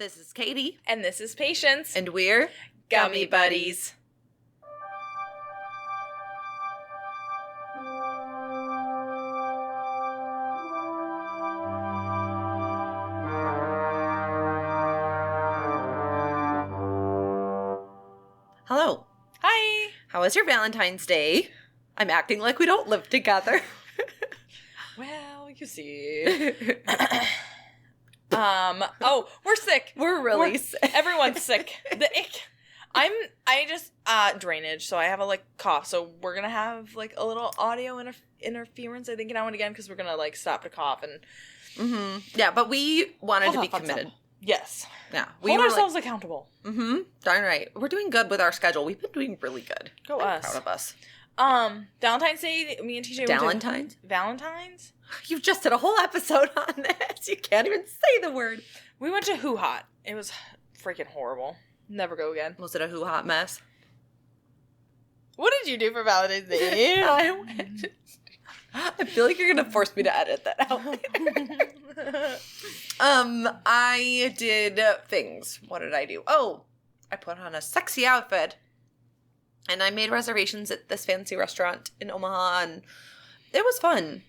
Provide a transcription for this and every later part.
This is Katie. And this is Patience. And we're Gummy Buddies. Hello. Hi. How was your Valentine's Day? I'm acting like we don't live together. Well, you see. We're sick. We're sick. Everyone's sick. I just drainage, so I have a cough. So we're gonna have a little audio interference, I think, now and again, because we're gonna stop to cough and. Mm-hmm. Yeah, but we wanted to be committed. Yes. Yeah. We hold ourselves accountable. Mm-hmm. Darn right. We're doing good with our schedule. We've been doing really good. Go I'm us. Proud of us. Valentine's Day, me and TJ Valentine's? Valentine's? You just did a whole episode on this. You can't even say the word. We went to Hoo Hot. It was freaking horrible. Never go again. Was it a Hoo Hot mess? What did you do for Valentine's Day? I feel like you're going to force me to edit that out. I did things. What did I do? Oh, I put on a sexy outfit. And I made reservations at this fancy restaurant in Omaha, and it was fun.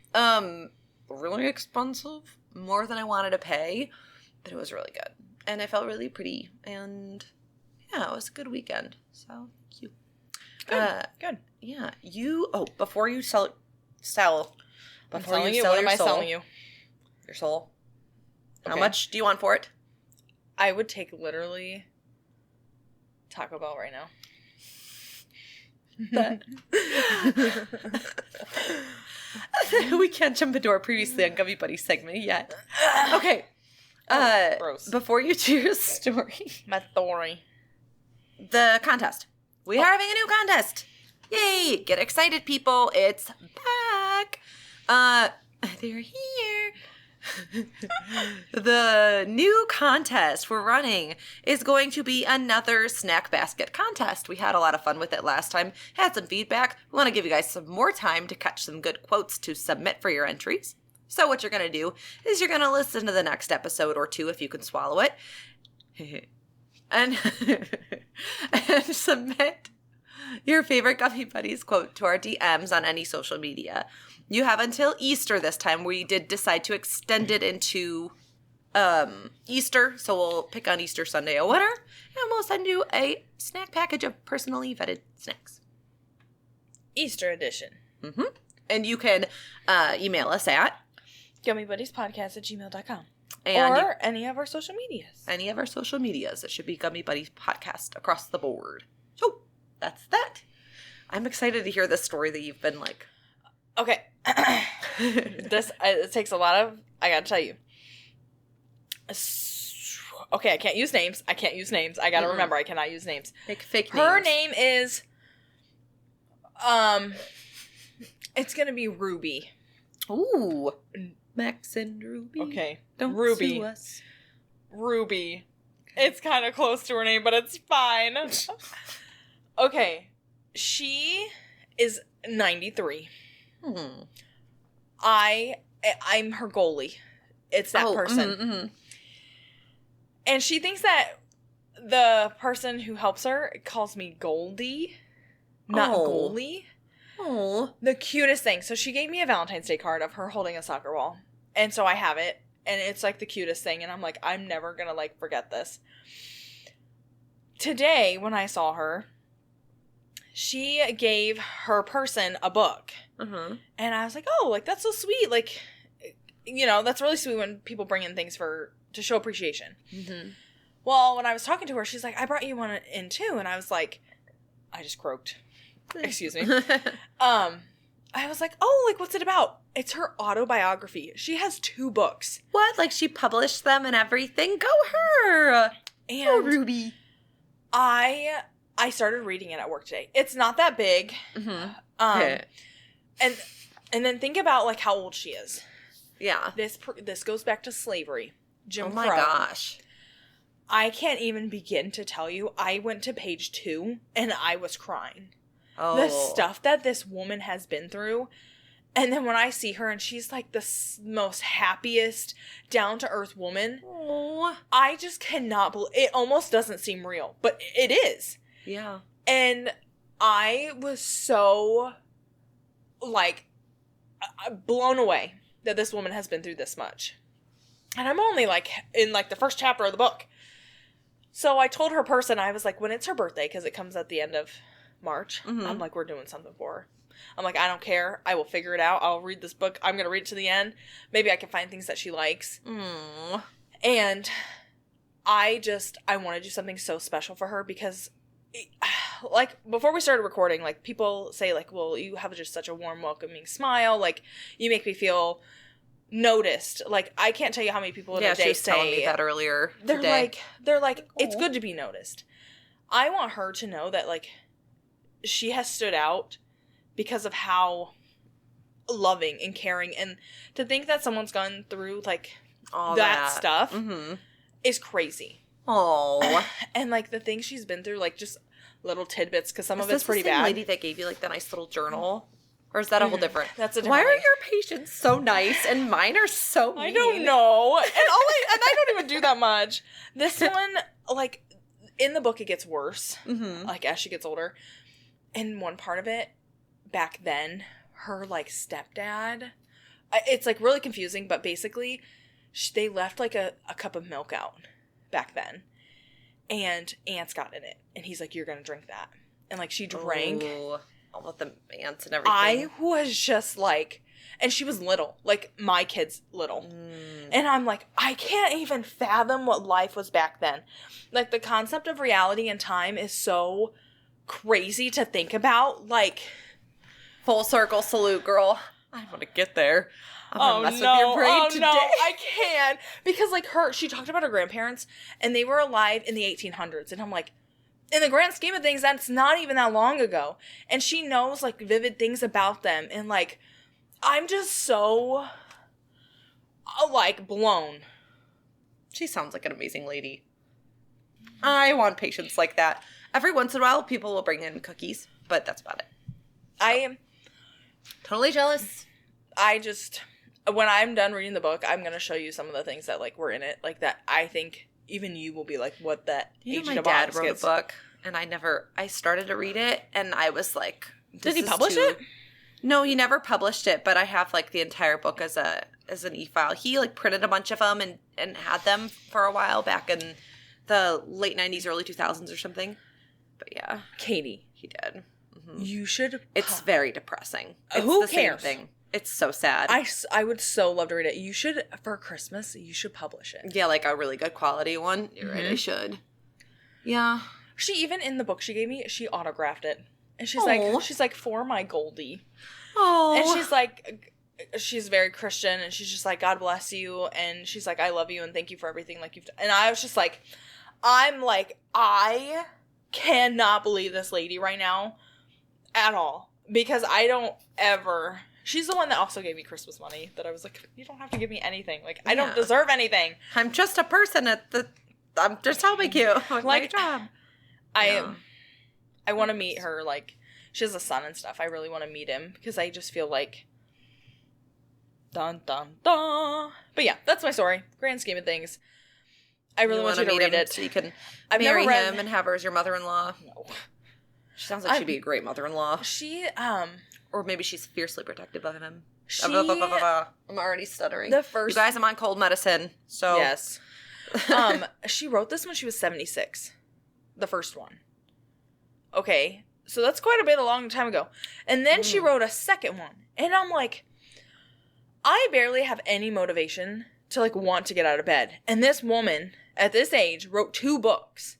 Really expensive, more than I wanted to pay, but it was really good. And I felt really pretty, and yeah, it was a good weekend. So, thank you. Good. Yeah, before you sell, I'm selling you. What am I selling you? Your soul. Okay. How much do you want for it? I would take literally Taco Bell right now. We can't jump into our previously on Gummy Buddy segment yet. Okay. Gross. Before you do your story. My story. The contest. We are having a new contest. Yay! Get excited, people. It's back. They're here. The new contest we're running is going to be another snack basket contest. We had a lot of fun with it last time, had some feedback. We want to give you guys some more time to catch some good quotes to submit for your entries. So what you're going to do is you're going to listen to the next episode or two if you can swallow it and submit your favorite Gummy Buddies quote to our DMs on any social media. You have until Easter this time. We did decide to extend it into Easter, so we'll pick on Easter Sunday a winner, and we'll send you a snack package of personally vetted snacks. Easter edition. Mm-hmm. And you can email us at gummybuddyspodcast@gmail.com. And or any of our social medias. Any of our social medias. It should be Gummy Buddies Podcast across the board. So, that's that. I'm excited to hear this story that you've been Okay. It takes a lot of, I gotta tell you. Okay, I can't use names. I gotta remember, I cannot use names. Fake names. Her name is, it's gonna be Ruby. Ooh. Max and Ruby. Okay. Don't Ruby. sue us. Ruby. It's kind of close to her name, but it's fine. Okay. She is 93. I'm her goalie. It's that person. Mm-hmm. And she thinks that the person who helps her calls me Goldie, not goalie. Oh. The cutest thing. So she gave me a Valentine's Day card of her holding a soccer ball. And so I have it. And it's the cutest thing. And I'm I'm never going to forget this. Today, when I saw her, she gave her person a book. Mm-hmm. And I was oh, that's so sweet. That's really sweet when people bring in things to show appreciation. Mm-hmm. Well, when I was talking to her, she's I brought you one in too. And I was I just croaked. Excuse me. I was oh, what's it about? It's her autobiography. She has 2 books. What? She published them and everything? Go her! And oh, Ruby. I started reading it at work today. It's not that big. Mm-hmm. And then think about how old she is. Yeah. This goes back to slavery. Jim Crow. Oh my gosh. I can't even begin to tell you. I went to page 2 and I was crying. Oh. The stuff that this woman has been through And then when I see her and she's like the most happiest, down-to-earth woman, Aww. I just cannot believe it. Almost doesn't seem real, but it is. Yeah. And I was so, like, blown away that this woman has been through this much. And I'm only, like, in, like, the first chapter of the book. So I told her person, I was like, when it's her birthday, because it comes at the end of March, I'm like, we're doing something for her. I'm like, I don't care. I will figure it out. I'll read this book. I'm going to read it to the end. Maybe I can find things that she likes. And I want to do something so special for her because, like, before we started recording, like, people say, like, well, you have just such a warm, welcoming smile. Like, you make me feel noticed. Like, I can't tell you how many people in a day she was say telling me that earlier today. They're like, it's good to be noticed. I want her to know that, like, she has stood out because of how loving and caring, and to think that someone's gone through, like, all that stuff is crazy. Oh. And, like, the things she's been through, like, just little tidbits, because some of it's pretty bad. Is this the same lady that gave you, like, the nice little journal? Or is that a whole different? That's a different. Why are your patients so nice and mine are so mean? I don't know. And I don't even do that much. This one, like, in the book, it gets worse, like, as she gets older. And one part of it, back then, her, like, stepdad, it's, like, really confusing, but basically, they left, like, a cup of milk out back then, and ants got in it, and he's like, you're gonna drink that. And, like, she drank. Ooh, all of the ants and everything. I was just, like, and she was little, like, my kid's little. And I'm like, I can't even fathom what life was back then. Like, the concept of reality and time is so crazy to think about. Like, full circle salute, girl. I want to get there. I'm gonna mess with your brain today. No, I can't. Because, like, she talked about her grandparents, and they were alive in the 1800s. And I'm like, in the grand scheme of things, that's not even that long ago. And she knows, like, vivid things about them. And, like, I'm just so, like, blown. She sounds like an amazing lady. I want patients like that. Every once in a while, people will bring in cookies, but that's about it. I am totally jealous. When I'm done reading the book, I'm going to show you some of the things that, like, were in it. Like, that I think even you will be like, what that my dad wrote a book, and I started to read it, and I was like, did he publish it? No, he never published it, but I have, like, the entire book as an e-file. He, like, printed a bunch of them and had them for a while back in the late 90s, early 2000s or something. But yeah. Katy. He did. You should. It's very depressing. It's Who the cares? Same thing. It's so sad. I would so love to read it. You should, for Christmas, you should publish it. Yeah, like a really good quality one. You're right, I should. Yeah. She, even in the book she gave me, she autographed it. And she's like, for my Goldie. Oh. And she's like, she's very Christian, and she's just like, God bless you. And she's like, I love you and thank you for everything like you've done. And I was just like, I cannot believe this lady right now at all. Because I don't ever. She's the one that also gave me Christmas money that I was like, you don't have to give me anything. Like, I don't deserve anything. I'm just a person I'm just helping you. Like, my job. I want to meet her. Like, she has a son and stuff. I really want to meet him because I just feel like, dun, dun, dun. But yeah, that's my story. Grand scheme of things. I really want you to read it. So you can marry him and have her as your mother-in-law. No. She sounds like she'd be a great mother-in-law. Or maybe she's fiercely protective of him. I'm already stuttering. You guys, I'm on cold medicine, so. Yes. She wrote this when she was 76. The first one. Okay. So that's quite a long time ago. And then she wrote a second one. And I'm like, I barely have any motivation to, like, want to get out of bed. And this woman, at this age, wrote 2 books.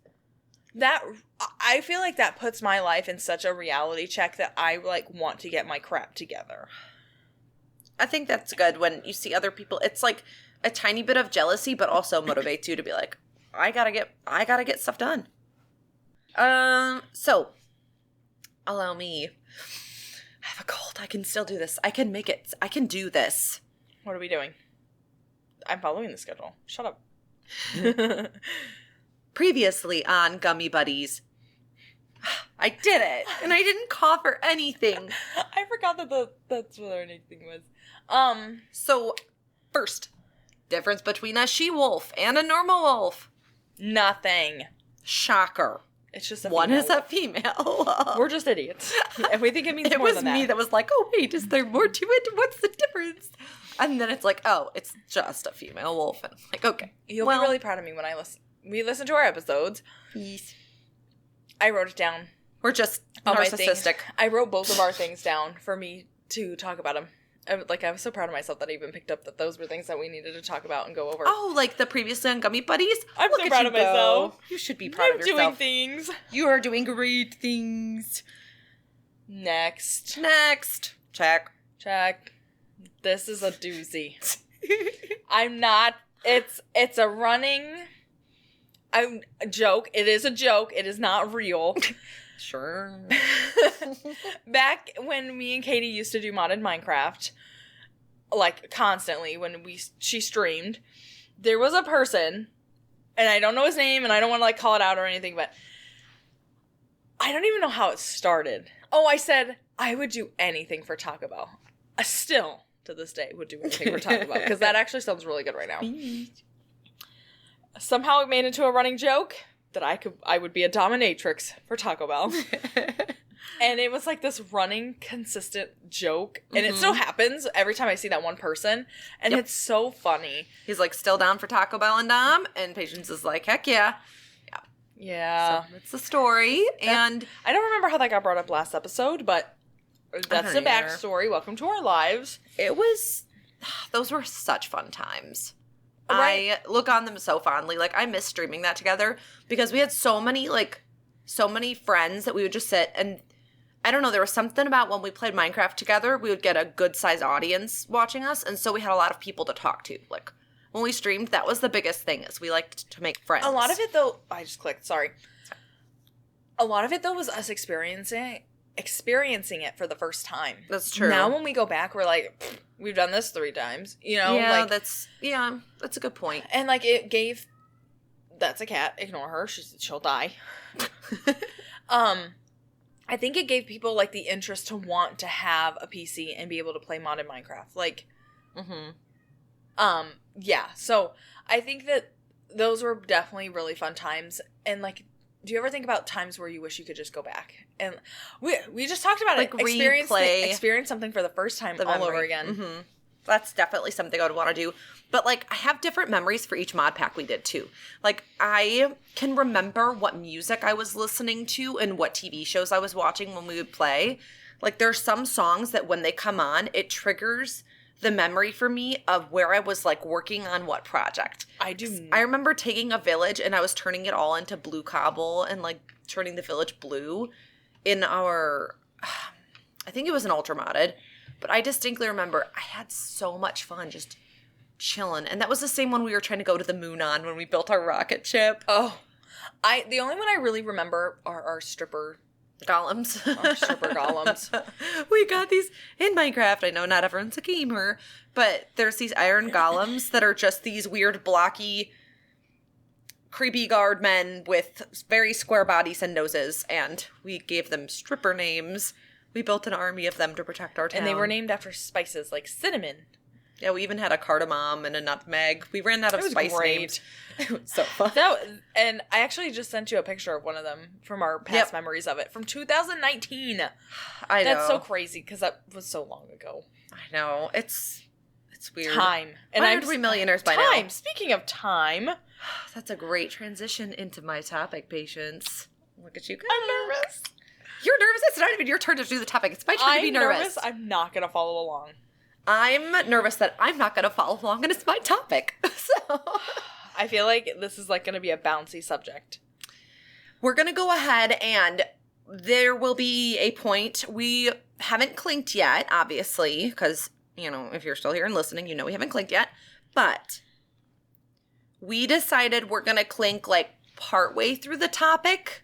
I feel like that puts my life in such a reality check that I, like, want to get my crap together. I think that's good when you see other people. It's like a tiny bit of jealousy, but also motivates you to be like, I gotta get stuff done. So, allow me. I have a cold. I can still do this. I can make it. I can do this. What are we doing? I'm following the schedule. Shut up. Previously on Gummy Buddies, I did it. And I didn't cough or anything. I forgot that that's what our nickname was. So, first, difference between a she-wolf and a normal wolf. Nothing. Shocker. It's just a one female is a female. We're just idiots. And we think it means it more was than that. me that was like, oh, wait, is there more to it? What's the difference? And then it's like, oh, it's just a female wolf. And I'm like, okay. You'll be really proud of me when we listen to our episodes. Yes. I wrote it down. We're just All narcissistic. I wrote both of our things down for me to talk about them. I was so proud of myself that I even picked up that those were things that we needed to talk about and go over. Oh, like the previously on Gummy Buddies? I'm so proud of myself. You should be proud of yourself. I'm doing things. You are doing great things. Next. Check. This is a doozy. I'm not. It's a running. A joke. It is a joke. It is not real. Sure. Back when me and Katy used to do modded Minecraft, like constantly when she streamed, there was a person, and I don't know his name, and I don't want to like call it out or anything, but I don't even know how it started. Oh, I said I would do anything for Taco Bell. I still, to this day, would do anything for Taco Bell because that actually sounds really good right now. Somehow it made into a running joke that I would be a dominatrix for Taco Bell. And it was like this running, consistent joke. And it still happens every time I see that one person. And it's so funny. He's like, still down for Taco Bell and Dom. And Patience is like, heck yeah. Yeah. So it's the story. And I don't remember how that got brought up last episode, but that's the backstory. Welcome to our lives. Those were such fun times. Right. I look on them so fondly. Like, I miss streaming that together because we had so many friends that we would just sit and, I don't know, there was something about when we played Minecraft together, we would get a good-sized audience watching us, and so we had a lot of people to talk to. Like, when we streamed, that was the biggest thing, is we liked to make friends. A lot of it, though, I just clicked, sorry. A lot of it, though, was us experiencing it for the first time. That's true. Now when we go back, we're like, we've done this 3 times, you know? Yeah, like, that's a good point. And, like, it gave... That's a cat. Ignore her. She'll die. I think it gave people, like, the interest to want to have a PC and be able to play modded Minecraft. Like, yeah. So, I think that those were definitely really fun times. And, like, do you ever think about times where you wish you could just go back? And we just talked about like it. Experience something for the first time all over again. Mm-hmm. That's definitely something I would want to do. But, like, I have different memories for each mod pack we did, too. Like, I can remember what music I was listening to and what TV shows I was watching when we would play. Like, there's some songs that when they come on, it triggers the memory for me of where I was, like, working on what project. I remember taking a village and I was turning it all into blue cobble and, like, turning the village blue in our... I think it was an ultra modded. But I distinctly remember I had so much fun just chilling. And that was the same one we were trying to go to the moon on when we built our rocket ship. Oh. The only one I really remember are our stripper golems. Our stripper golems. We got these in Minecraft. I know not everyone's a gamer, but there's these iron golems that are just these weird blocky creepy guard men with very square bodies and noses. And we gave them stripper names. We built an army of them to protect our town. And they were named after spices like cinnamon. Yeah, we even had a cardamom and a nutmeg. We ran out of spice names. It was so fun. And I actually just sent you a picture of one of them from our past memories of it. From 2019. I know. That's so crazy because that was so long ago. I know. It's weird. Time. And Why aren't we millionaires by now? Time. Speaking of time. That's a great transition into my topic, Patience. Look at you go. I'm nervous. You're nervous? It's not even your turn to do the topic. It's my turn to be nervous. I'm not going to follow along. I'm nervous that I'm not going to follow along, and it's my topic. So I feel like this is like going to be a bouncy subject. We're going to go ahead, and there will be a point. We haven't clinked yet, obviously, because, you know, if you're still here and listening, you know we haven't clinked yet. But we decided we're going to clink, like, partway through the topic,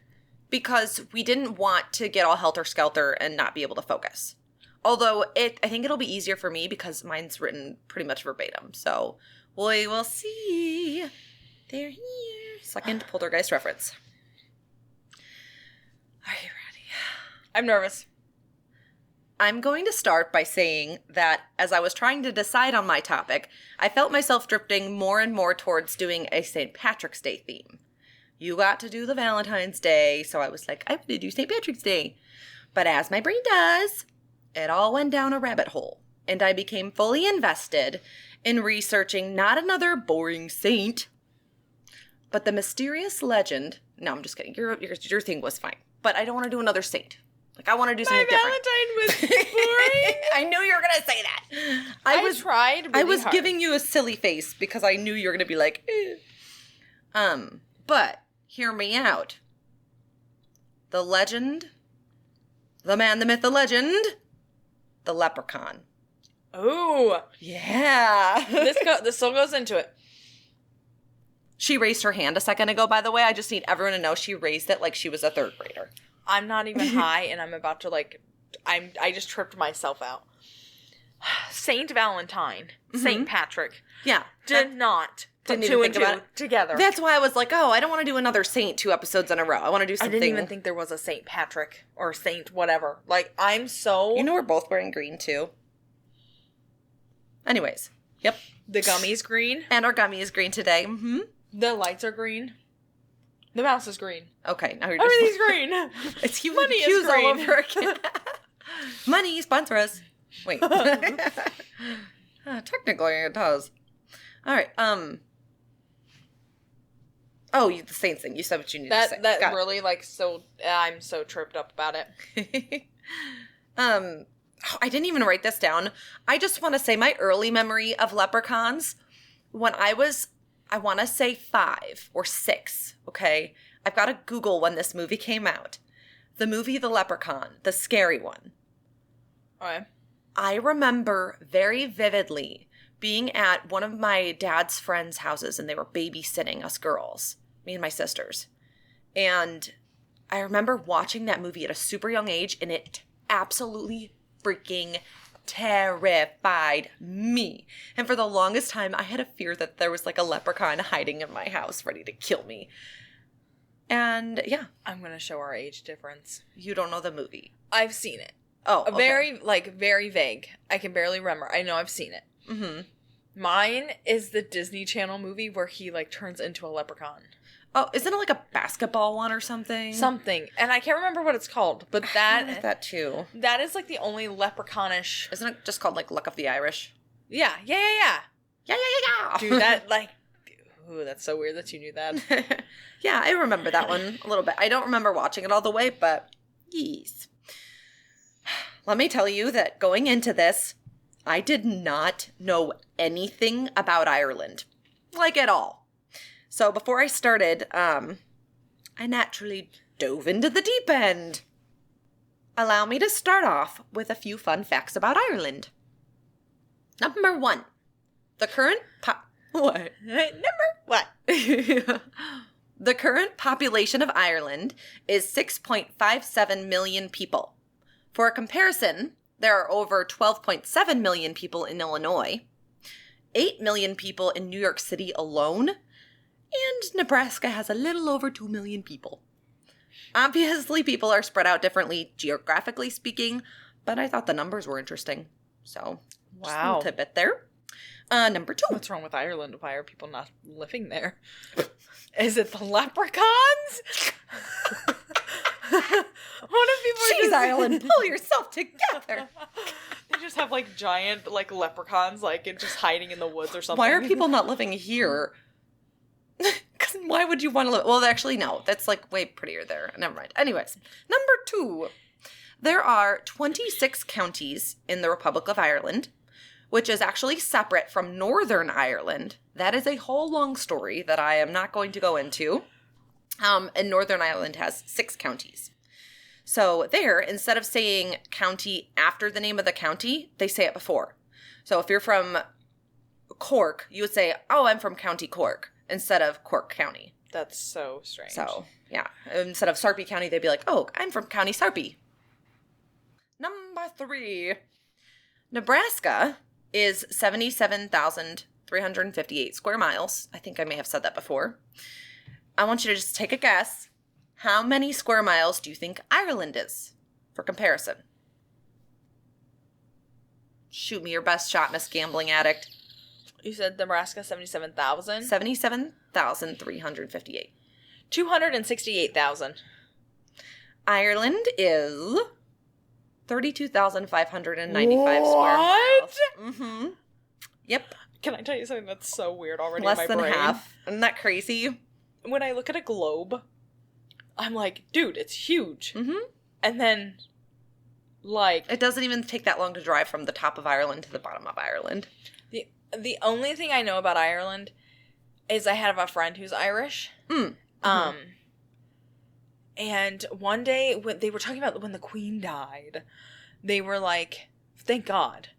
because we didn't want to get all helter-skelter and not be able to focus. Although, I think it'll be easier for me because mine's written pretty much verbatim. So, we will see. They're here. Second poltergeist reference. Are you I'm nervous. I'm going to start by saying that as I was trying to decide on my topic, I felt myself drifting more and more towards doing a St. Patrick's Day theme. You got to do the Valentine's Day, so I was like, I'm going to do St. Patrick's Day. But as my brain does, it all went down a rabbit hole, and I became fully invested in researching not another boring saint, but the mysterious legend. No, I'm just kidding. Your thing was fine, but I don't want to do another saint. Like, I want to do something different. My Valentine was boring. I knew you were going to say that. I tried really I was hard. giving you a silly face because I knew you were going to be like, But, hear me out. The legend, the man, the myth, the legend, the leprechaun. Ooh. Yeah. This still goes into it. She raised her hand a second ago, by the way. I just need everyone to know she raised it like she was a third grader. I'm not even high, and I'm about to, I just tripped myself out. Saint Valentine, Saint Patrick. Yeah. Did not put Didn't two even and think about two it. together. That's why I was like, oh, I don't want to do another saint 2 episodes in a row. I want to do I something. didn't even think there was a Saint Patrick or Saint whatever. Like, I'm so... You know we're both wearing green, too. Anyways. Yep. The gummy's green. And our gummy is green today. Mm-hmm. The lights are green. The mouse is green. Okay, now you're just... Everything's green. It's human Money is cues all green. over again. Money, sponsor us. Wait. Technically, it does. All right. Oh, the Saints thing. You said what you needed to say. That Got really, so... I'm so tripped up about it. it. I didn't even write this down. I just want to say my early memory of leprechauns, when I was... I want to say 5 or 6, okay? I've got to Google when this movie came out. The movie The Leprechaun, the scary one. Okay. I remember very vividly being at one of my dad's friends' houses, and they were babysitting us girls, me and my sisters. And I remember watching that movie at a super young age, and it absolutely freaking terrified me. And for the longest time, I had a fear that there was like a leprechaun hiding in my house ready to kill me. And yeah. I'm going to show our age difference. You don't know the movie. I've seen it. Oh, okay. Very vague. I can barely remember. I know I've seen it. Mm-hmm. Mine is the Disney Channel movie where he turns into a leprechaun. Oh, isn't it like a basketball one or something? Something. And I can't remember what it's called, but I like that too. That is the only leprechaunish. Isn't it just called Luck of the Irish? Yeah. Yeah. Dude, that ooh, that's so weird that you knew that. Yeah, I remember that one a little bit. I don't remember watching it all the way, but yes. Let me tell you that going into this, I did not know anything about Ireland. At all. So before I started, I naturally dove into the deep end. Allow me to start off with a few fun facts about Ireland. Number 1. The current What? What? The current population of Ireland is 6.57 million people. For a comparison, there are over 12.7 million people in Illinois, 8 million people in New York City alone, and Nebraska has a little over 2 million people. Obviously, people are spread out differently geographically speaking, but I thought the numbers were interesting. So, just a little tidbit there. Number 2. What's wrong with Ireland? Why are people not living there? Is it the leprechauns? What if people Jeez, Ireland, pull yourself together. They just have giant leprechauns and just hiding in the woods or something. Why are people not living here? Because why would you want to live? Well, actually, no. That's way prettier there. Never mind. Anyways, number 2. There are 26 counties in the Republic of Ireland, which is actually separate from Northern Ireland. That is a whole long story that I am not going to go into. And Northern Ireland has 6 counties. So there, instead of saying county after the name of the county, they say it before. So if you're from Cork, you would say, oh, I'm from County Cork, instead of Cork County. That's so strange. So, yeah. Instead of Sarpy County, they'd be like, oh, I'm from County Sarpy. Number 3. Nebraska is 77,358 square miles. I think I may have said that before. I want you to just take a guess. How many square miles do you think Ireland is? for comparison. Shoot me your best shot, Miss Gambling Addict. You said Nebraska 77,000? 77,358. 268,000. Ireland is 32,595 square miles. Mm-hmm. Yep. Can I tell you something that's so weird already Less in my than brain? half. Isn't that crazy? When I look at a globe, I'm like, dude, it's huge. Mm-hmm. And then, like... It doesn't even take that long to drive from the top of Ireland to the bottom of Ireland. The only thing I know about Ireland is I have a friend who's Irish. Mm-hmm. And one day, when they were talking about when the Queen died, they were like, thank God.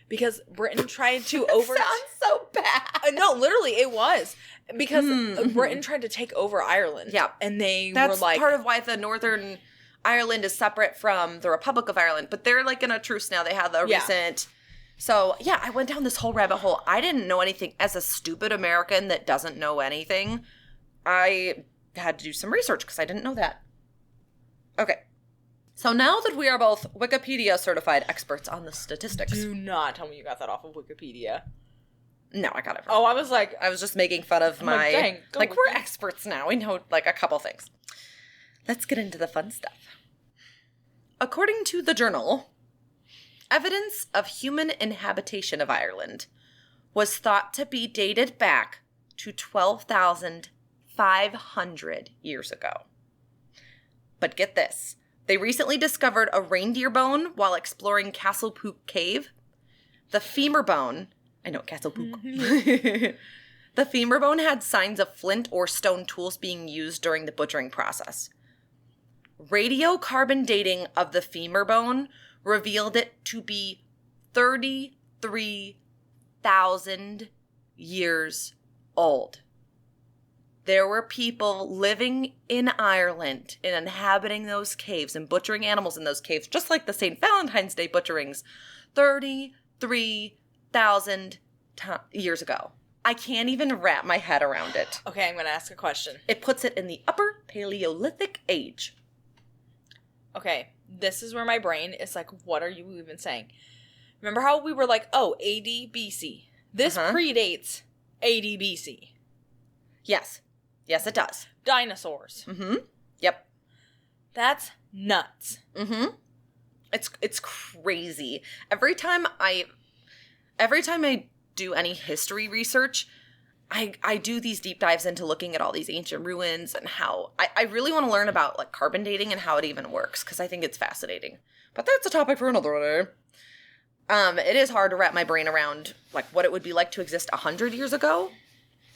Because Britain tried to Sounds so bad. No, literally, it was. Because Britain tried to take over Ireland. Yeah. And they That's were like... part of why the Northern Ireland is separate from the Republic of Ireland. But they're like in a truce now. They had the recent... So, yeah, I went down this whole rabbit hole. I didn't know anything. As a stupid American that doesn't know anything, I had to do some research because I didn't know that. Okay. So now that we are both Wikipedia certified experts on the statistics. Do not tell me you got that off of Wikipedia. No, I got it from... Oh, I was like... I was just making fun of my... Like, dang, like, we're experts now. We know, like, a couple things. Let's get into the fun stuff. According to the journal, evidence of human inhabitation of Ireland was thought to be dated back to 12,500 years ago. But get this. They recently discovered a reindeer bone while exploring Castle Pook Cave. The femur bone... I know, Castle Pook. The femur bone had signs of flint or stone tools being used during the butchering process. Radiocarbon dating of the femur bone revealed it to be 33,000 years old. There were people living in Ireland and inhabiting those caves and butchering animals in those caves, just like the St. Valentine's Day butcherings, 33,000 years ago. I can't even wrap my head around it. Okay, I'm going to ask a question. It puts it in the Upper Paleolithic age. Okay, this is where my brain is like, what are you even saying? Remember how we were like, oh, AD BC. This predates AD BC. Yes. Yes, it does. Dinosaurs. Mm-hmm. Yep. That's nuts. Mm-hmm. It's crazy. Every time I do any history research, I do these deep dives into looking at all these ancient ruins and how I really want to learn about like carbon dating and how it even works because I think it's fascinating. But that's a topic for another day. It is hard to wrap my brain around like what it would be like to exist 100 years ago,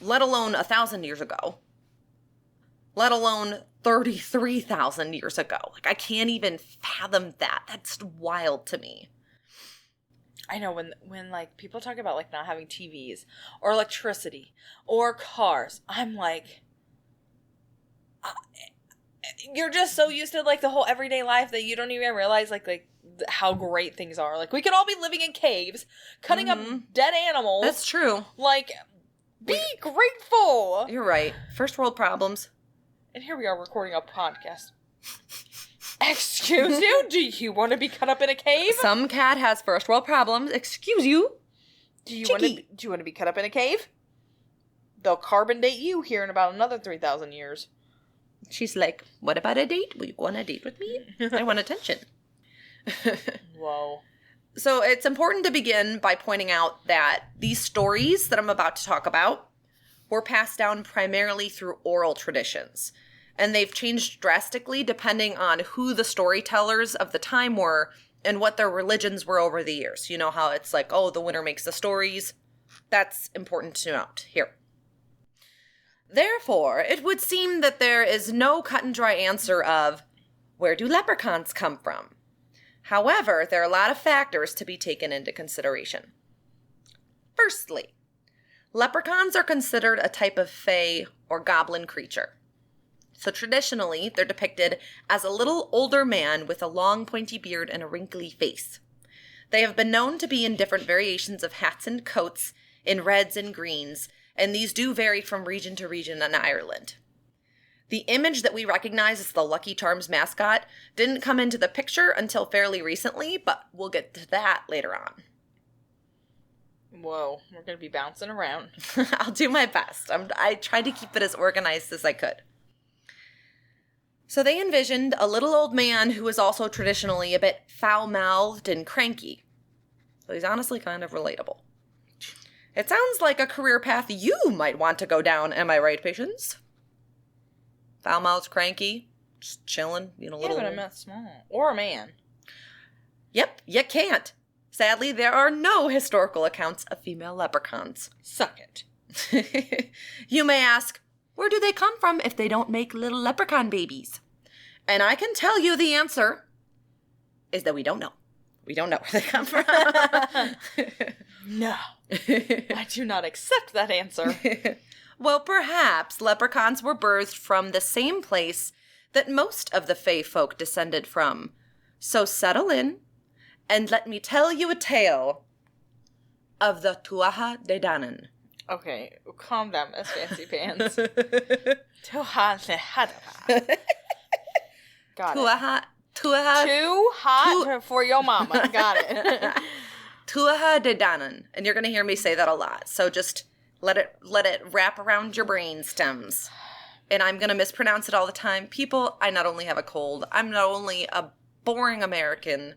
let alone 1,000 years ago, let alone 33,000 years ago. Like I can't even fathom that. That's wild to me. I know when like people talk about like not having TVs or electricity or cars, I'm like, you're just so used to like the whole everyday life that you don't even realize like how great things are. Like we could all be living in caves, cutting up dead animals. That's true. Like, be grateful. You're right. First world problems. And here we are recording a podcast. Excuse you? Do you want to be cut up in a cave? Some cat has first world problems. Excuse you? Do you want to be cut up in a cave? They'll carbon date you here in about another 3,000 years. She's like, what about a date? Will you go on a date with me? I want attention. Whoa. So it's important to begin by pointing out that these stories that I'm about to talk about were passed down primarily through oral traditions. And they've changed drastically depending on who the storytellers of the time were and what their religions were over the years. You know how it's like, oh, the winner makes the stories? That's important to note here. Therefore, it would seem that there is no cut and dry answer of, where do leprechauns come from? However, there are a lot of factors to be taken into consideration. Firstly, leprechauns are considered a type of fae or goblin creature. So traditionally, they're depicted as a little older man with a long pointy beard and a wrinkly face. They have been known to be in different variations of hats and coats, in reds and greens, and these do vary from region to region in Ireland. The image that we recognize as the Lucky Charms mascot didn't come into the picture until fairly recently, but we'll get to that later on. Whoa, we're going to be bouncing around. I'll do my best. I tried to keep it as organized as I could. So they envisioned a little old man who was also traditionally a bit foul-mouthed and cranky. So he's honestly kind of relatable. It sounds like a career path you might want to go down, am I right, patients? Foul-mouthed, cranky, just chilling, little... Yeah, but I'm not small. Or a man. Yep, you can't. Sadly, there are no historical accounts of female leprechauns. Suck it. You may ask, where do they come from if they don't make little leprechaun babies? And I can tell you the answer is that we don't know. We don't know where they come from. No. I do not accept that answer. Well, perhaps leprechauns were birthed from the same place that most of the Fae folk descended from. So settle in, and let me tell you a tale of the Tuatha De Danann. Okay, calm down, Miss Fancy Pants. Too hot. Got it. Too hot for your mama. Got it. Tuatha De Danann. And you're going to hear me say that a lot. So just let it wrap around your brain stems. And I'm going to mispronounce it all the time. People, I not only have a cold, I'm not only a boring American.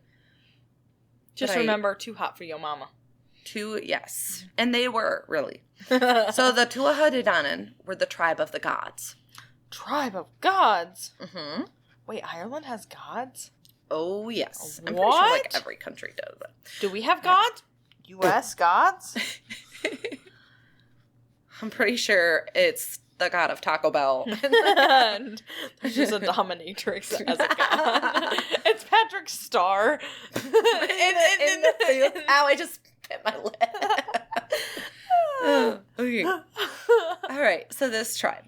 Just remember, too hot for your mama. Yes. And they were, really. So the Tuatha De Danann were the tribe of the gods. Tribe of gods? Mm-hmm. Wait, Ireland has gods? Oh, yes. I'm what? pretty sure, like, every country does it. Do we have gods? U.S. gods? I'm pretty sure it's the god of Taco Bell. And there's just a dominatrix as a god. It's Patrick Starr. in the field. Ow, I just bit my lip. Okay. All right, so this tribe.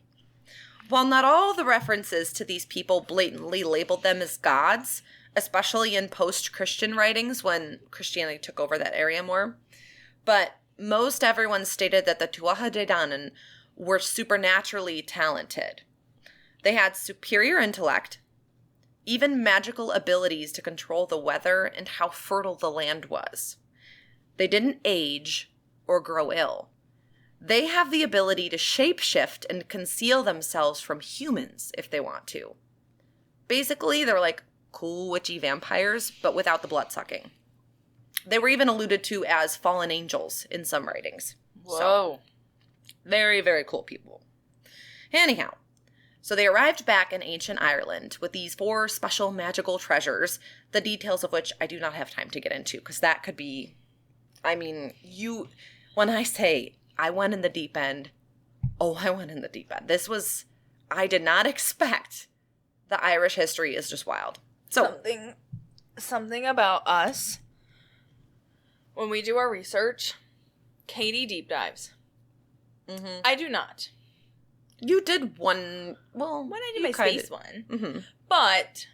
While not all the references to these people blatantly labeled them as gods, especially in post-Christian writings when Christianity took over that area more, but most everyone stated that the Tuatha De Danann were supernaturally talented. They had superior intellect, even magical abilities to control the weather and how fertile the land was. They didn't age or grow ill. They have the ability to shapeshift and conceal themselves from humans if they want to. Basically, they're like cool witchy vampires, but without the blood-sucking. They were even alluded to as fallen angels in some writings. Whoa. So, very, very cool people. Anyhow, so they arrived back in ancient Ireland with these 4 special magical treasures, the details of which I do not have time to get into, because that could be, when I say I went in the deep end, I went in the deep end. I did not expect. The Irish history is just wild. So something about us, when we do our research, Katy deep dives. Mm-hmm. I do not. You did one, well... When I did my space one. Mm-hmm. But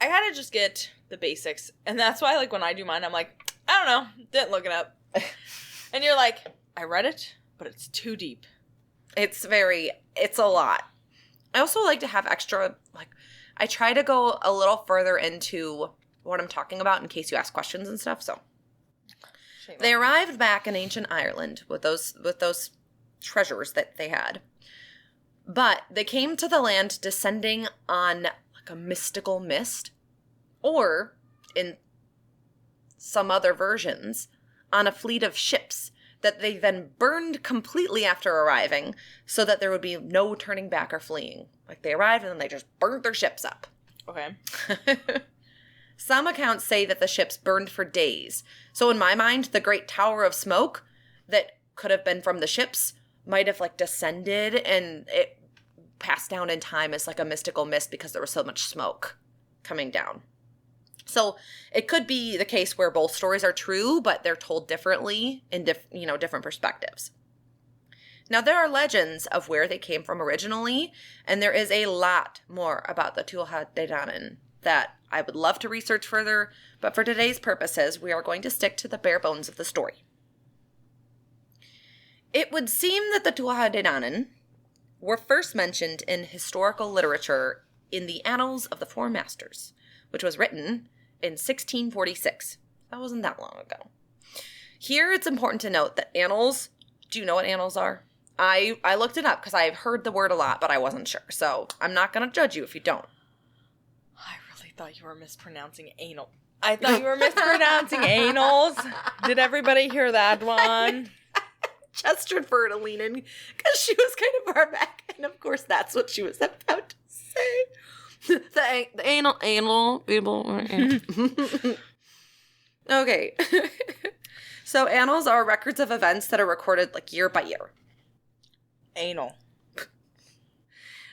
I gotta just get the basics. And that's why, like, when I do mine, I'm like, I don't know. Didn't look it up. And you're like, I read it, but it's too deep. It's a lot. I also like to have extra, I try to go a little further into what I'm talking about in case you ask questions and stuff, so. They arrived back in ancient Ireland with those treasures that they had. But they came to the land descending on like a mystical mist, or in some other versions, on a fleet of ships that they then burned completely after arriving so that there would be no turning back or fleeing. Like they arrived and then they just burnt their ships up. Okay. Some accounts say that the ships burned for days. So in my mind, the great tower of smoke that could have been from the ships might have like descended and it passed down in time as like a mystical mist because there was so much smoke coming down. So it could be the case where both stories are true, but they're told differently in different perspectives. Now, there are legends of where they came from originally, and there is a lot more about the Tuatha De Danann that I would love to research further, but for today's purposes, we are going to stick to the bare bones of the story. It would seem that the Tuatha De Danann were first mentioned in historical literature in the Annals of the Four Masters, which was written in 1646. That wasn't that long ago. Here, it's important to note that annals, do you know what annals are? I looked it up because I've heard the word a lot, but I wasn't sure. So I'm not going to judge you if you don't. I really thought you were mispronouncing anal. I thought you were mispronouncing anals. Did everybody hear that one? Gestured for her to lean in because she was kind of far back. And of course, that's what she was about to say. The anal people. Okay. So annals are records of events that are recorded like year by year. Anal.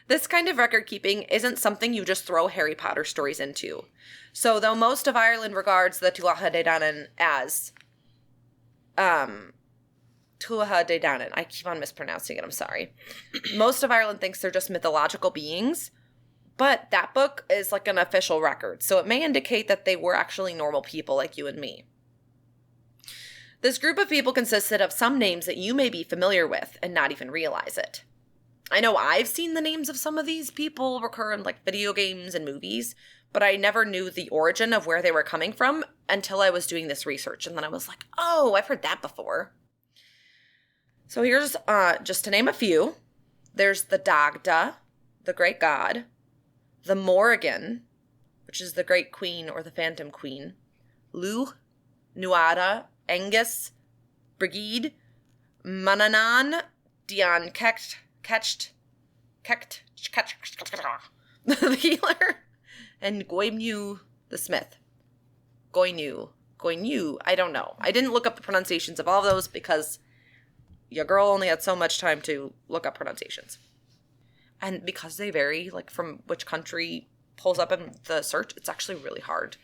This kind of record keeping isn't something you just throw Harry Potter stories into. So though most of Ireland regards the Tuatha Dé Danann as Tuatha Dé Danann. I keep on mispronouncing it, I'm sorry. Most of Ireland thinks they're just mythological beings, but that book is like an official record, so it may indicate that they were actually normal people like you and me. This group of people consisted of some names that you may be familiar with and not even realize it. I know I've seen the names of some of these people recur in like video games and movies, but I never knew the origin of where they were coming from until I was doing this research. And then I was like, oh, I've heard that before. So here's just to name a few. There's the Dagda, the great god, the Morrigan, which is the great queen or the phantom queen, Lu, Nuada, Angus, Brigid, Mananan, Dion Kecht, the healer, and Goimnu, the smith. Goinu, I don't know. I didn't look up the pronunciations of all of those because your girl only had so much time to look up pronunciations. And because they vary, like, from which country pulls up in the search, it's actually really hard.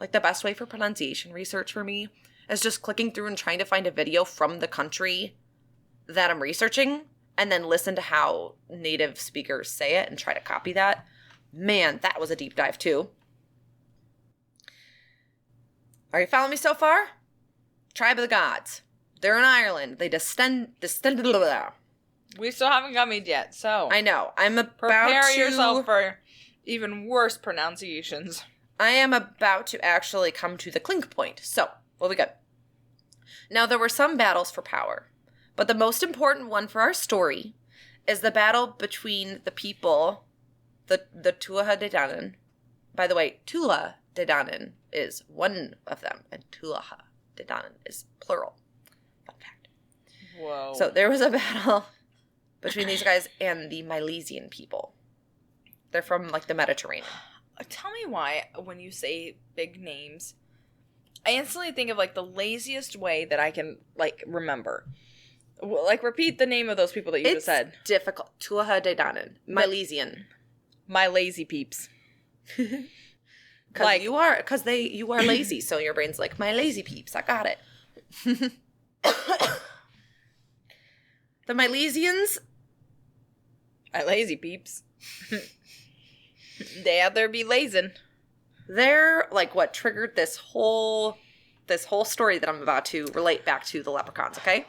Like, the best way for pronunciation research for me is just clicking through and trying to find a video from the country that I'm researching and then listen to how native speakers say it and try to copy that. Man, that was a deep dive, too. Are you following me so far? Tribe of the Gods. They're in Ireland. They descend. We still haven't got me yet, so I know. I'm about prepare to... yourself for even worse pronunciations. I am about to actually come to the clink point. So, what we got? Now, there were some battles for power, but the most important one for our story is the battle between the people, the Tuatha Dé Danann. By the way, Tuatha Dé Danann is one of them, and Tuatha Dé Danann is plural. Fun fact. Whoa. So there was a battle between these guys and the Milesian people. They're from, like, the Mediterranean. Tell me why, when you say big names, I instantly think of, like, the laziest way that I can, like, remember. Like, repeat the name of those people that you just said. It's difficult. Tuatha Dé Danann. Milesian. My lazy peeps. Because like, you are lazy, so your brain's like, my lazy peeps, I got it. The Milesians. My lazy peeps. They out there be lazing. They're like what triggered this whole story that I'm about to relate back to the leprechauns, okay?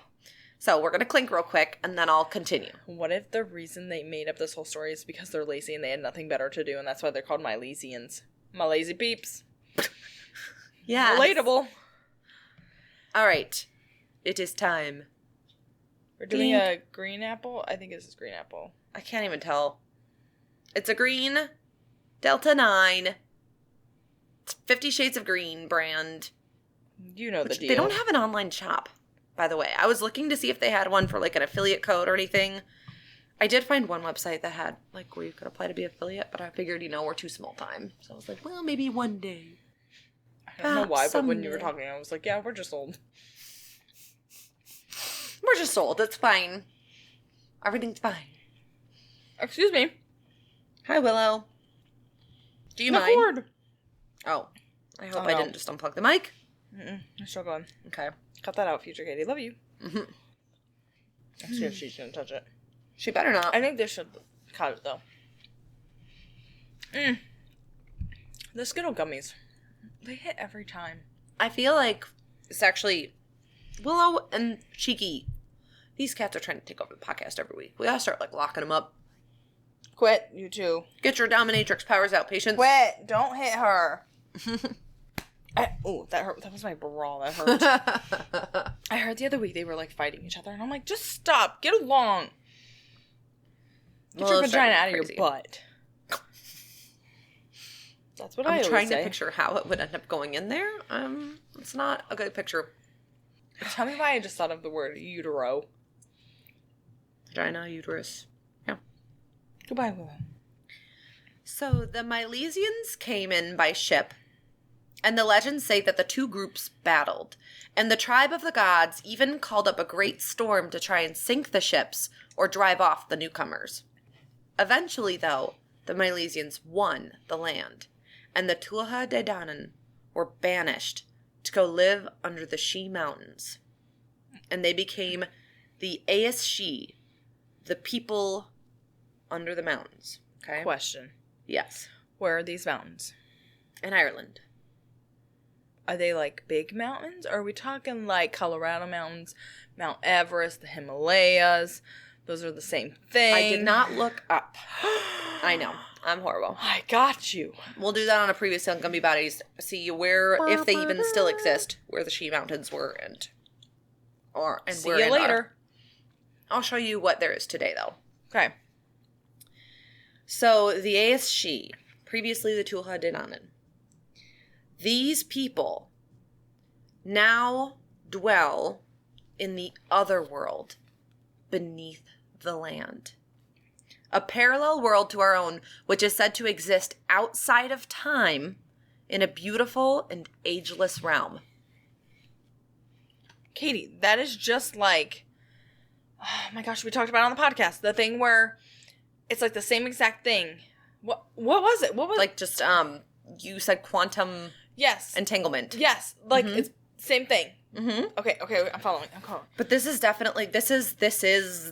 So we're going to clink real quick, and then I'll continue. What if the reason they made up this whole story is because they're lazy and they had nothing better to do, and that's why they're called Milesians? My lazy peeps. Yeah. Relatable. All right. It is time. We're doing a green apple? I think this is green apple. I can't even tell. It's a green Delta 9. It's 50 Shades of Green brand. You know the deal. They don't have an online shop, by the way. I was looking to see if they had one for, like, an affiliate code or anything. I did find one website that had, like, where you could apply to be affiliate, but I figured, we're too small time. So I was like, well, maybe one day. I don't know why, but when you were talking, I was like, yeah, we're just old. We're just old. It's fine. Everything's fine. Excuse me. Hi, Willow. Do you mind? Ford. Oh. I hope I didn't just unplug the mic. I'm still going. Okay. Cut that out, future Katie. Love you. Mm-hmm. Let's see if she's going to touch it. She better not. I think they should cut it, though. The Skittle gummies. They hit every time. I feel like it's actually Willow and Cheeky. These cats are trying to take over the podcast every week. We gotta start, like, locking them up Quit, you two. Get your dominatrix powers out, patience. Quit. Don't hit her. That hurt. That was my bra. That hurt. I heard the other week they were like fighting each other, and I'm like, just stop. Get along. Get your vagina out of your butt. That's what I'm trying to picture how it would end up going in there. It's not a good picture. Tell me why I just thought of the word utero. Vagina, uterus. Yeah. Goodbye, Willow. So the Milesians came in by ship, and the legends say that the two groups battled, and the tribe of the gods even called up a great storm to try and sink the ships or drive off the newcomers. Eventually, though, the Milesians won the land, and the Tuatha De Danann were banished to go live under the She Mountains. And they became the Aes She, the people under the mountains. Okay? Question. Yes. Where are these mountains? In Ireland. Are they like big mountains? Or are we talking like Colorado mountains, Mount Everest, the Himalayas? Those are the same thing. I did not look up. I know. I'm horrible. I got you. We'll do that on a previous on Gumby Bodies. See where, if they even still exist, where the She Mountains were and see you later. I'll show you what there is today, though. Okay. So the Aes She, previously the Tuatha De Danann. These people now dwell in the other world beneath the land. A parallel world to our own, which is said to exist outside of time in a beautiful and ageless realm. Katie, that is just like, oh my gosh, we talked about it on the podcast. The thing where it's like the same exact thing. What was it? What was like just you said quantum entanglement. Yes, like it's same thing. Mm-hmm. Okay, I'm following. But this is definitely this is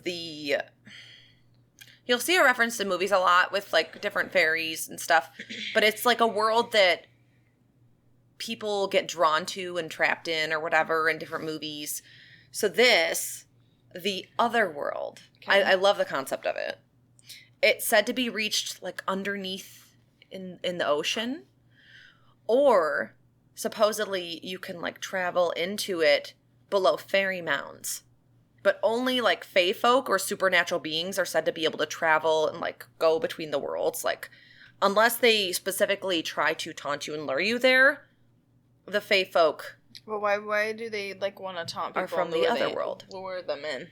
the. You'll see a reference to movies a lot with like different fairies and stuff, but it's like a world that people get drawn to and trapped in or whatever in different movies. So this, the other world, okay. I love the concept of it. It's said to be reached like underneath in the ocean, or supposedly you can like travel into it below fairy mounds. But only, like, fae folk or supernatural beings are said to be able to travel and, like, go between the worlds. Like, unless they specifically try to taunt you and lure you there, the fae folk... Well, why do they, like, want to taunt people? Are from the other world. Lure them in.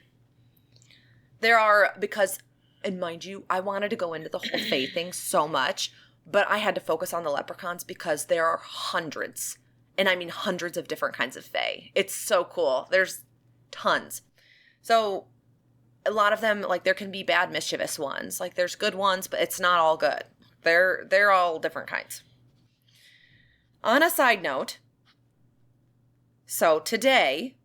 There are, because, and mind you, I wanted to go into the whole fae thing so much, but I had to focus on the leprechauns because there are hundreds, and I mean hundreds of different kinds of fae. It's so cool. There's tons. So, a lot of them, like, there can be bad, mischievous ones. Like, there's good ones, but it's not all good. They're all different kinds. On a side note, so today,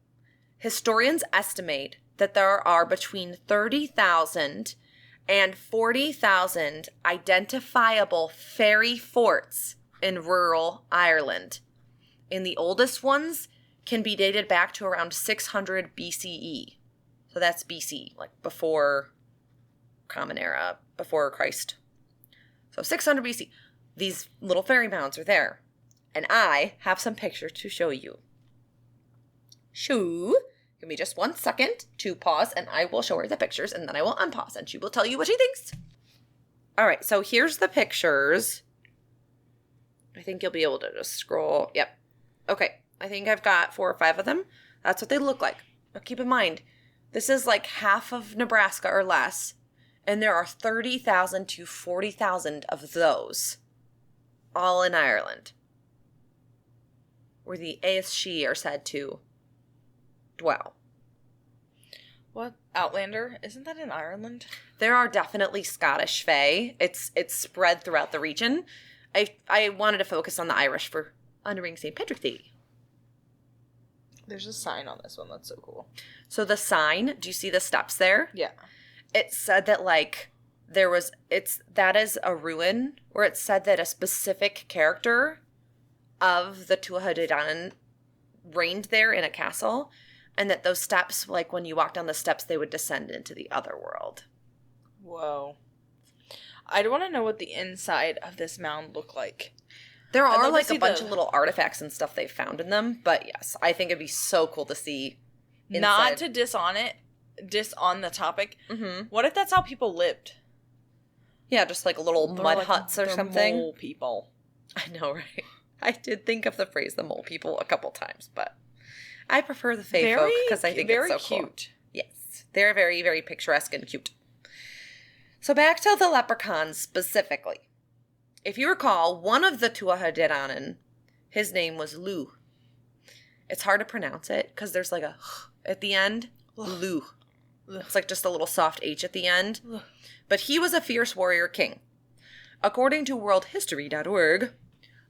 historians estimate that there are between 30,000 and 40,000 identifiable fairy forts in rural Ireland. And the oldest ones can be dated back to around 600 BCE. So that's BC, like before Common Era, before Christ. So 600 BC. These little fairy mounds are there. And I have some pictures to show you. Give me just 1 second to pause, and I will show her the pictures, and then I will unpause, and she will tell you what she thinks. All right, so here's the pictures. I think you'll be able to just scroll. Yep. Okay, I think I've got 4 or 5 of them. That's what they look like. But keep in mind, this is like half of Nebraska or less, and there are 30,000 to 40,000 of those, all in Ireland, where the Aes She are said to dwell. What? Outlander? Isn't that in Ireland? There are definitely Scottish fae. It's spread throughout the region. I wanted to focus on the Irish for honoring St. Patrick's Day. There's a sign on this one. That's so cool. So the sign, do you see the steps there? Yeah. It said that, like, that is a ruin where it said that a specific character of the Tuatha De Danann reigned there in a castle, and that those steps, like, when you walk down the steps, they would descend into the other world. Whoa. I want to know what the inside of this mound looked like. There are like a bunch of little artifacts and stuff they found in them, but yes, I think it'd be so cool to see inside. Not to diss on the topic. Mm-hmm. What if that's how people lived? Yeah, just like little mud huts or something. Mole people. I know, right? I did think of the phrase "the mole people" a couple times, but I prefer the fae folk because I think it's so cute. Cool. Yes, they're very, very picturesque and cute. So back to the leprechauns specifically. If you recall, one of the Tuatha his name was Lu. It's hard to pronounce it because there's like a at the end. Lu. It's like just a little soft H at the end. But he was a fierce warrior king. According to worldhistory.org,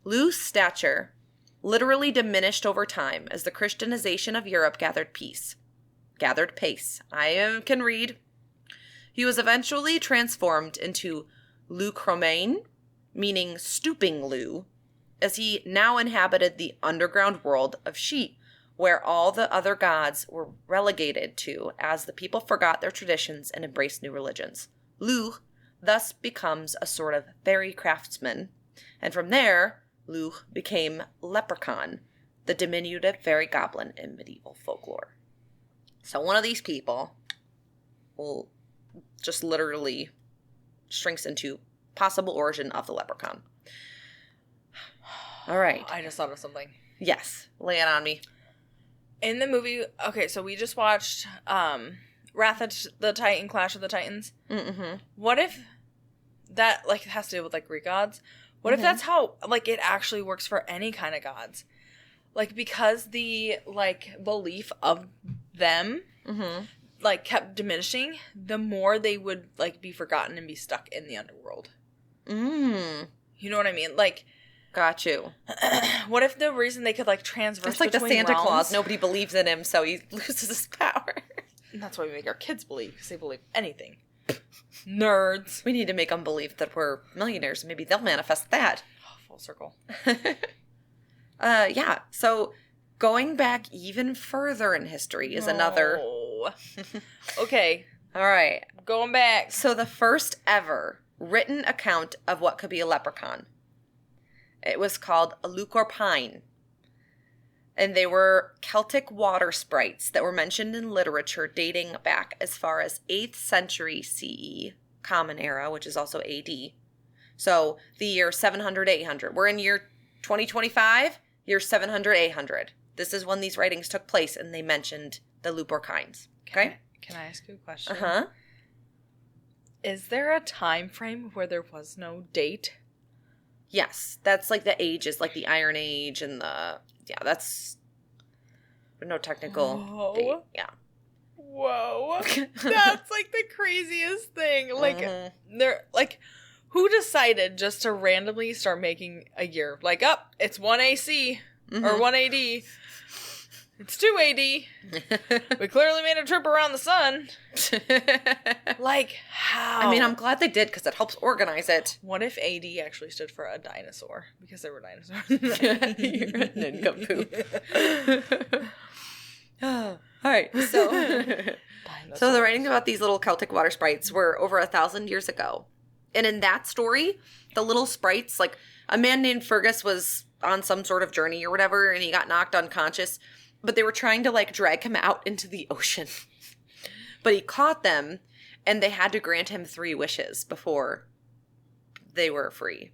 Lu's stature literally diminished over time as the Christianization of Europe gathered pace. I can read. He was eventually transformed into Leprechauns, meaning stooping Lu, as he now inhabited the underground world of She, where all the other gods were relegated to as the people forgot their traditions and embraced new religions. Lu thus becomes a sort of fairy craftsman, and from there, Lu became Leprechaun, the diminutive fairy goblin in medieval folklore. So one of these people will just literally shrinks into possible origin of the leprechaun. All right. I just thought of something. Yes. Lay it on me. In the movie, okay, so we just watched Wrath of the Titan, Clash of the Titans. Mm-hmm. What if that, like, has to do with, like, Greek gods? What if that's how, like, it actually works for any kind of gods? Like, because the, like, belief of them, like, kept diminishing, the more they would, like, be forgotten and be stuck in the underworld. You know what I mean? Like... Got you. What if the reason they could, like, transverse it's like the Santa Claus. Nobody believes in him, so he loses his power. And that's why we make our kids believe, because they believe anything. Nerds. We need to make them believe that we're millionaires. Maybe they'll manifest that. Oh, full circle. Yeah. So going back even further in history is another... Okay. All right. Going back. So the first ever written account of what could be a leprechaun. It was called a leucorpine. And they were Celtic water sprites that were mentioned in literature dating back as far as 8th century CE, Common Era, which is also AD. So the year 700, 800. We're in year 2025, year 700, 800. This is when these writings took place, and they mentioned the leucorpines. Okay? Can I ask you a question? Uh-huh. Is there a time frame where there was no date? Yes, that's like the ages, like the Iron Age and the... Yeah, that's... No technical date. Yeah. Whoa. That's like the craziest thing. Like, they're... Like, who decided just to randomly start making a year? Like, it's 1 AC or 1 AD. It's 2 AD. We clearly made a trip around the sun. Like, how? I mean, I'm glad they did because it helps organize it. What if AD actually stood for a dinosaur? Because there were dinosaurs. You're a nincompoop. All right. So the writing about these little Celtic water sprites were over 1,000 years ago. And in that story, the little sprites, like a man named Fergus was on some sort of journey or whatever, and he got knocked unconscious. But they were trying to, like, drag him out into the ocean. But he caught them, and they had to grant him 3 wishes before they were free.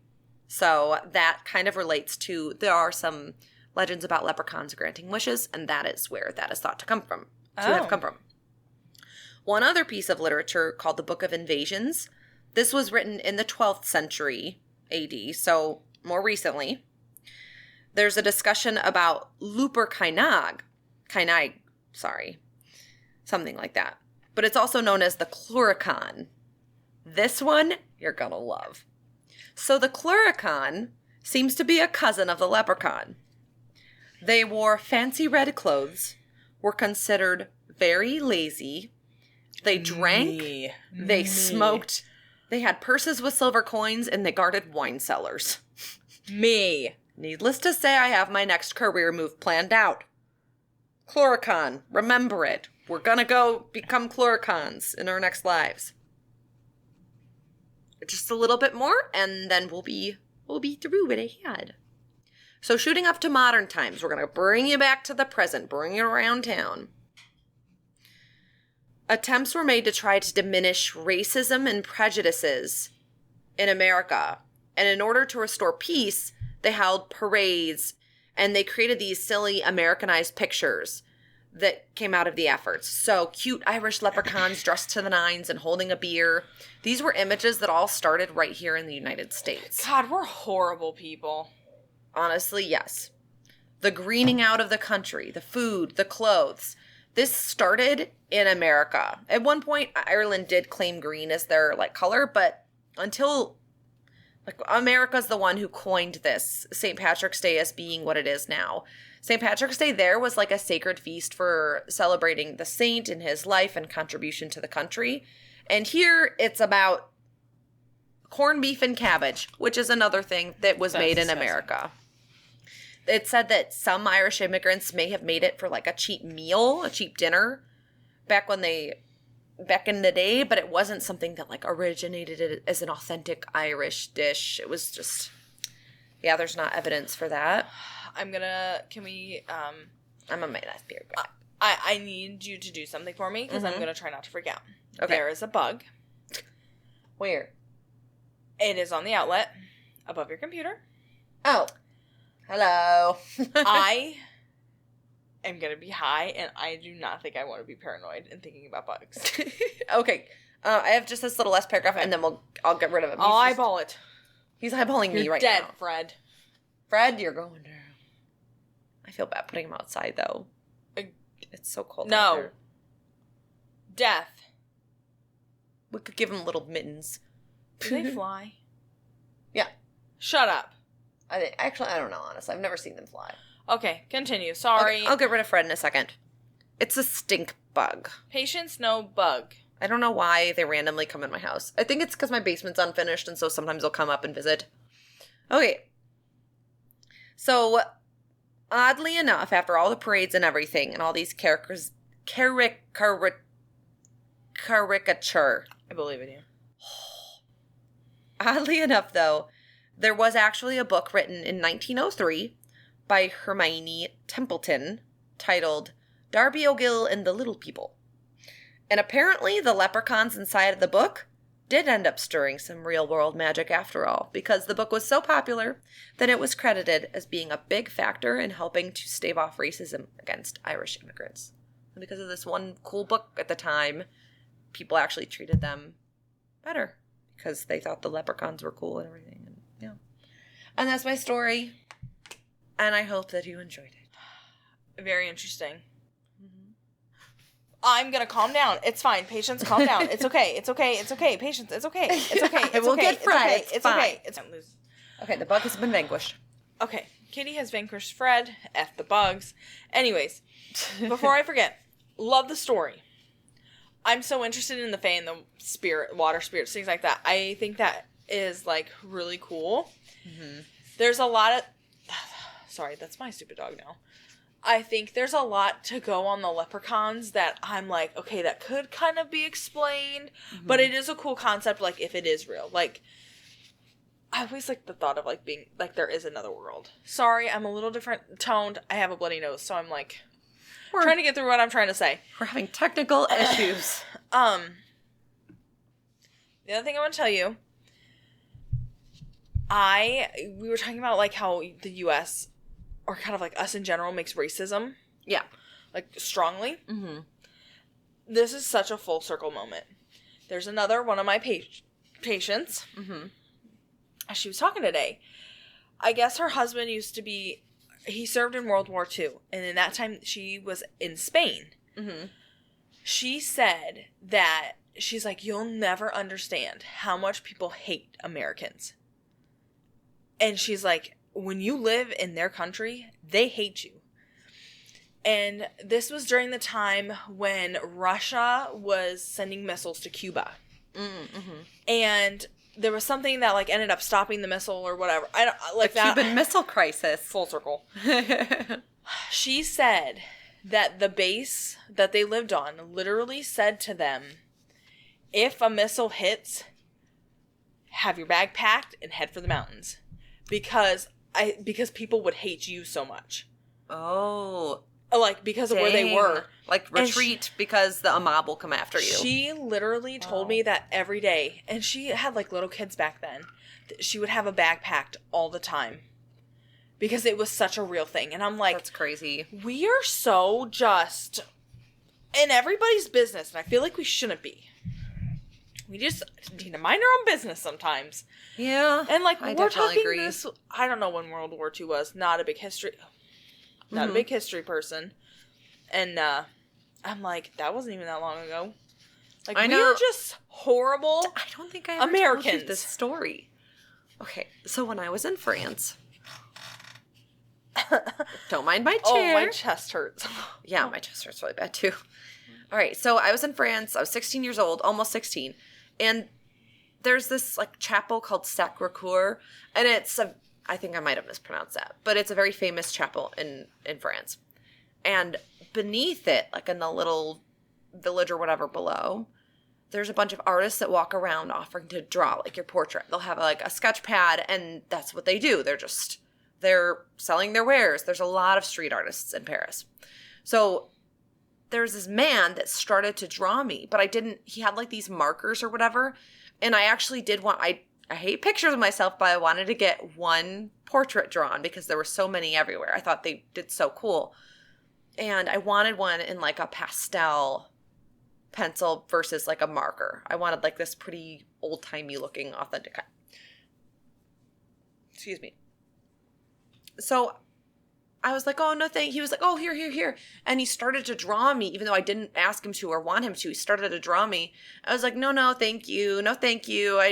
So that kind of relates to, there are some legends about leprechauns granting wishes, and that is where that is thought to come from. Have come from. One other piece of literature called the Book of Invasions. This was written in the 12th century AD, so more recently. There's a discussion about Lupercainag, something like that. But it's also known as the Clurican. This one, you're gonna love. So the Clurican seems to be a cousin of the leprechaun. They wore fancy red clothes, were considered very lazy, they drank, they smoked, they had purses with silver coins, and they guarded wine cellars. Needless to say, I have my next career move planned out. Clurican, remember it. We're gonna go become Cluricans in our next lives. just a little bit more, and then we'll be through what I had. So shooting up to modern times, we're going to bring you back to the present, bring you around town. Attempts were made to try to diminish racism and prejudices in America. And in order to restore peace, they held parades, and they created these silly Americanized pictures that came out of the efforts. So cute Irish leprechauns dressed to the nines and holding a beer. These were images that all started right here in the United States. God, we're horrible people. Honestly, yes. The greening out of the country, the food, the clothes. This started in America. At one point, Ireland did claim green as their color, but until America's the one who coined this St. Patrick's Day as being what it is now. St. Patrick's Day there was like a sacred feast for celebrating the saint and his life and contribution to the country. And here it's about corned beef and cabbage, which is another thing that was made in America. It said that some Irish immigrants may have made it for a cheap meal, a cheap dinner, back in the day, but it wasn't something that originated as an authentic Irish dish. It was just, there's not evidence for that. I'm gonna a my last beer. I need you to do something for me because I'm gonna try not to freak out. Okay. There is a bug. Where? It is on the outlet above your computer. Oh. Hello. I am going to be high, and I do not think I want to be paranoid and thinking about bugs. Okay. I have just this little last paragraph, and then I'll get rid of him. I'll eyeball it. He's eyeballing me right dead, now. Fred. Fred, you're going down. I feel bad putting him outside, though. It's so cold out there. Death. We could give him little mittens. Do they fly? Yeah. Shut up. I don't know, honestly. I've never seen them fly. Okay, continue. Sorry. Okay, I'll get rid of Fred in a second. It's a stink bug. Patience, no bug. I don't know why they randomly come in my house. I think it's because my basement's unfinished, and so sometimes they'll come up and visit. Okay. So, oddly enough, after all the parades and everything, and all these caricature, I believe in you. Oddly enough, though, there was actually a book written in 1903 by Hermione Templeton titled Darby O'Gill and the Little People. And apparently the leprechauns inside of the book did end up stirring some real-world magic after all, because the book was so popular that it was credited as being a big factor in helping to stave off racism against Irish immigrants. And because of this one cool book at the time, people actually treated them better because they thought the leprechauns were cool and everything. And that's my story. And I hope that you enjoyed it. Very interesting. Mm-hmm. I'm going to calm down. It's fine. Patience, calm down. It's okay. It's okay. It's okay. Patience, it's okay. It's okay. It's we'll okay. get Fred. It's okay. It's okay. Okay, the bug has been vanquished. Okay. Katie has vanquished Fred. F the bugs. Anyways, before I forget, love the story. I'm so interested in the fae and the spirit, water spirits, things like that. I think that is really cool. Mm-hmm. There's a lot of... Sorry, that's my stupid dog now. I think there's a lot to go on the leprechauns that I'm okay, that could kind of be explained, but it is a cool concept, if it is real. I always like the thought of, being, there is another world. Sorry, I'm a little different toned. I have a bloody nose, so I'm, trying to get through what I'm trying to say. We're having technical issues. The other thing I want to tell you, we were talking about, how the U.S., or kind of us in general, makes racism. Yeah. Strongly. Mm-hmm. This is such a full circle moment. There's another one of my patients. Mm-hmm. She was talking today. I guess her husband he served in World War II, and in that time she was in Spain. Mm-hmm. She said that, she's you'll never understand how much people hate Americans. And she's when you live in their country, they hate you. And this was during the time when Russia was sending missiles to Cuba. Mm-hmm. And there was something that ended up stopping the missile or whatever. I don't the that Cuban Missile Crisis. Full circle. She said that the base that they lived on literally said to them, if a missile hits, have your bag packed and head for the mountains. Because people would hate you so much. Oh. Like, because of where they were. Like, retreat because a mob will come after you. She literally told me that every day. And she had, like, little kids back then. She would have a bag packed all the time. Because it was such a real thing. And I'm like... That's crazy. We are so just... in everybody's business. And I feel like we shouldn't be. We just need to mind our own business sometimes. Yeah. And, like, we're talking agree. this... I don't know when World War II was. Not a big history... Not a big history person. And I'm like, that wasn't even that long ago. Like, we are just horrible I don't think I ever Americans. told you this story. Okay, so when I was in France... Don't mind my chair. Oh, my chest hurts. Yeah, my chest hurts really bad, too. All right, so I was in France. I was 16 years old, almost 16. And there's this, like, chapel called Sacré-Cœur. And it's a... I think I might have mispronounced that, but it's a very famous chapel in France. And beneath it, like in the little village or whatever below, there's a bunch of artists that walk around offering to draw like your portrait. They'll have like a sketch pad, and that's what they do. They're selling their wares. There's a lot of street artists in Paris. So there's this man that started to draw me, but he had like these markers or whatever. And I actually did I hate pictures of myself, but I wanted to get one portrait drawn because there were so many everywhere. I thought they did so cool. And I wanted one in like a pastel pencil versus like a marker. I wanted like this pretty old-timey looking authentic. Excuse me. So I was like, oh, no, thank you. He was like, oh, here. And he started to draw me, even though I didn't ask him to or want him to. He started to draw me. I was like, no, thank you. No, thank you.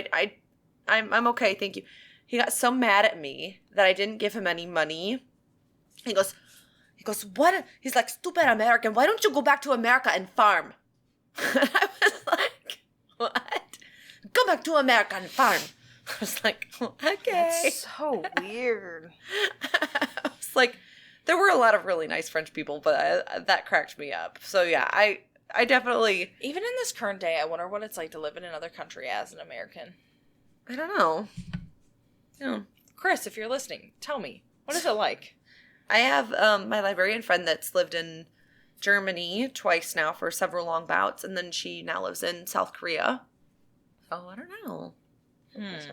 I'm okay, thank you. He got so mad at me that I didn't give him any money. He goes, what? He's like, stupid American, why don't you go back to America and farm? And I was like, what? Go back to America and farm. I was like, okay. That's so weird. I was like, there were a lot of really nice French people, but that cracked me up. So yeah, I definitely... Even in this current day, I wonder what it's like to live in another country as an American. I don't know. Yeah. Chris, if you're listening, tell me. What is it like? I have my librarian friend that's lived in Germany twice now for several long bouts, and then she now lives in South Korea. Oh, I don't know.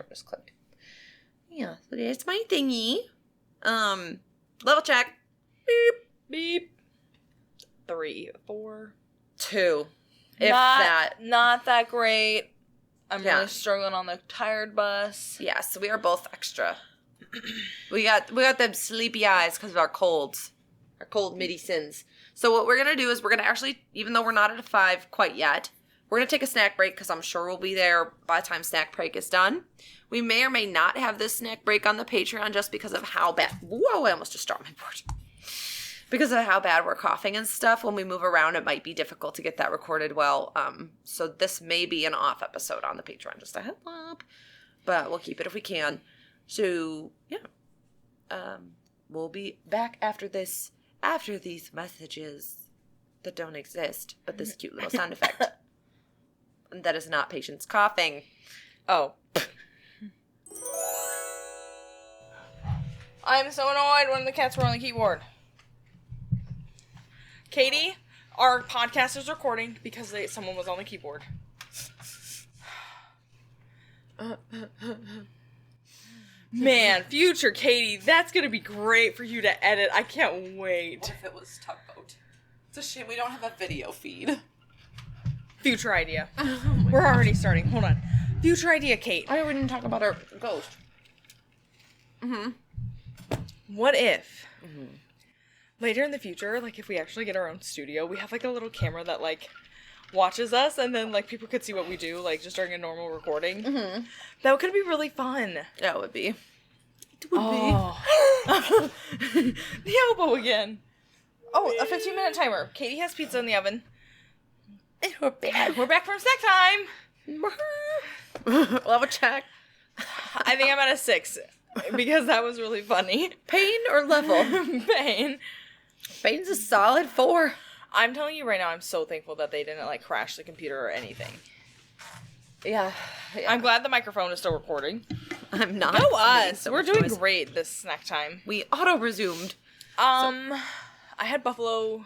Just clicked. Yeah, so there's my thingy. Level check. Beep. Beep. 3, 4. 2. If that. Not that great. I'm really struggling on the tired bus. Yeah, so we are both extra. we got them sleepy eyes because of our colds. Our cold medicines. So what we're going to do is we're going to actually, even though we're not at a 5 quite yet, we're going to take a snack break because I'm sure we'll be there by the time snack break is done. We may or may not have this snack break on the Patreon just because of how bad... Whoa, I almost just dropped my board. Because of how bad we're coughing and stuff, when we move around, it might be difficult to get that recorded well. So this may be an off episode on the Patreon, just a heads up. But we'll keep it if we can. So, yeah. We'll be back after these messages that don't exist, but this cute little sound effect. And that is not Patience coughing. Oh. I'm so annoyed when the cats were on the keyboard. Katy, our podcast is recording because someone was on the keyboard. Man, future Katy, that's going to be great for you to edit. I can't wait. What if it was Tugboat? It's a shame we don't have a video feed. Future idea. We're already starting. Hold on. Future idea, Kate. I didn't talk about our ghost. What if... later in the future, like, if we actually get our own studio, we have, like, a little camera that, like, watches us, and then, like, people could see what we do, like, just during a normal recording. That could be really fun. That would be. It would be. The elbow again. Oh, a 15-minute timer. Katy has pizza in the oven. And we're back. We're back from snack time. Level check. I think I'm at a 6, because that was really funny. Pain or level? Pain. Pain's a solid 4. I'm telling you right now, I'm so thankful that they didn't, like, crash the computer or anything. Yeah. I'm glad the microphone is still recording. I'm not. Go us. So We're doing noise. great this snack time. We auto-resumed. I had buffalo,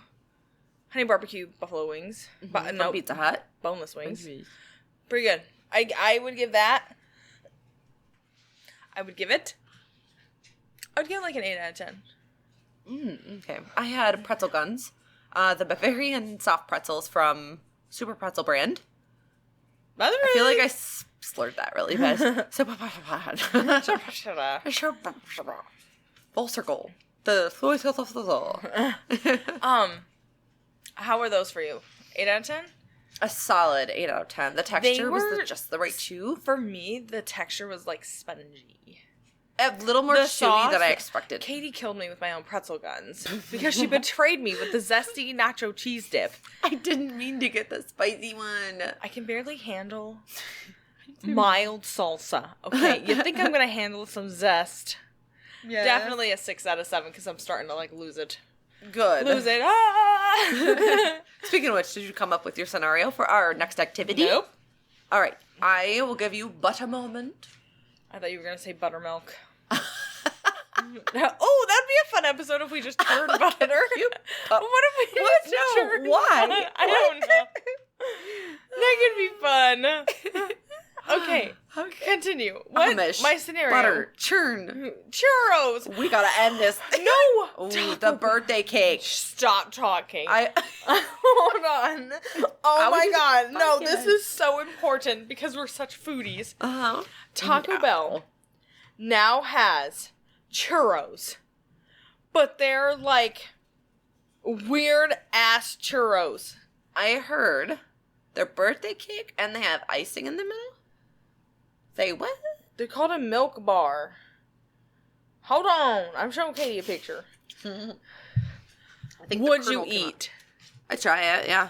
honey barbecue buffalo wings. From No, Pizza Hut. boneless wings. Pretty good. I would give that. I would give it like an 8 out of 10. Okay. I had pretzel guns. The Bavarian soft pretzels from Super Pretzel brand. I feel like I slurred that really bad. Full circle. How were those for you? 8 out of 10? A solid 8 out of 10. The texture was just the right chew. For me, the texture was like spongy. A little more chewy than I expected. Katie killed me with my own pretzel guns because she betrayed me with the zesty nacho cheese dip. I didn't mean to get the spicy one. I can barely handle mild salsa. Okay, you think I'm going to handle some zest? Yeah. Definitely a 6 out of 7 because I'm starting to like lose it. Good. Lose it. Ah! Speaking of which, did you come up with your scenario for our next activity? Nope. All right. I will give you but a moment. I thought you were going to say buttermilk. Oh, that'd be a fun episode if we just turned butter. What if we What? just No, turned why? I don't know. That could be fun. Okay. Continue. What? Amish, My scenario. Butter. Churn. Churros. We gotta end this. No. Ooh, the birthday cake. Stop talking. I Hold on. Oh my god. No, this it. is so important because we're such foodies. Taco Bell now has churros, but they're like weird ass churros. I heard their birthday cake and they have icing in the middle. Say what? They're called a milk bar. Hold on, I'm showing Katie a picture. I think Would the you kernel came out. eat? I try it, yeah.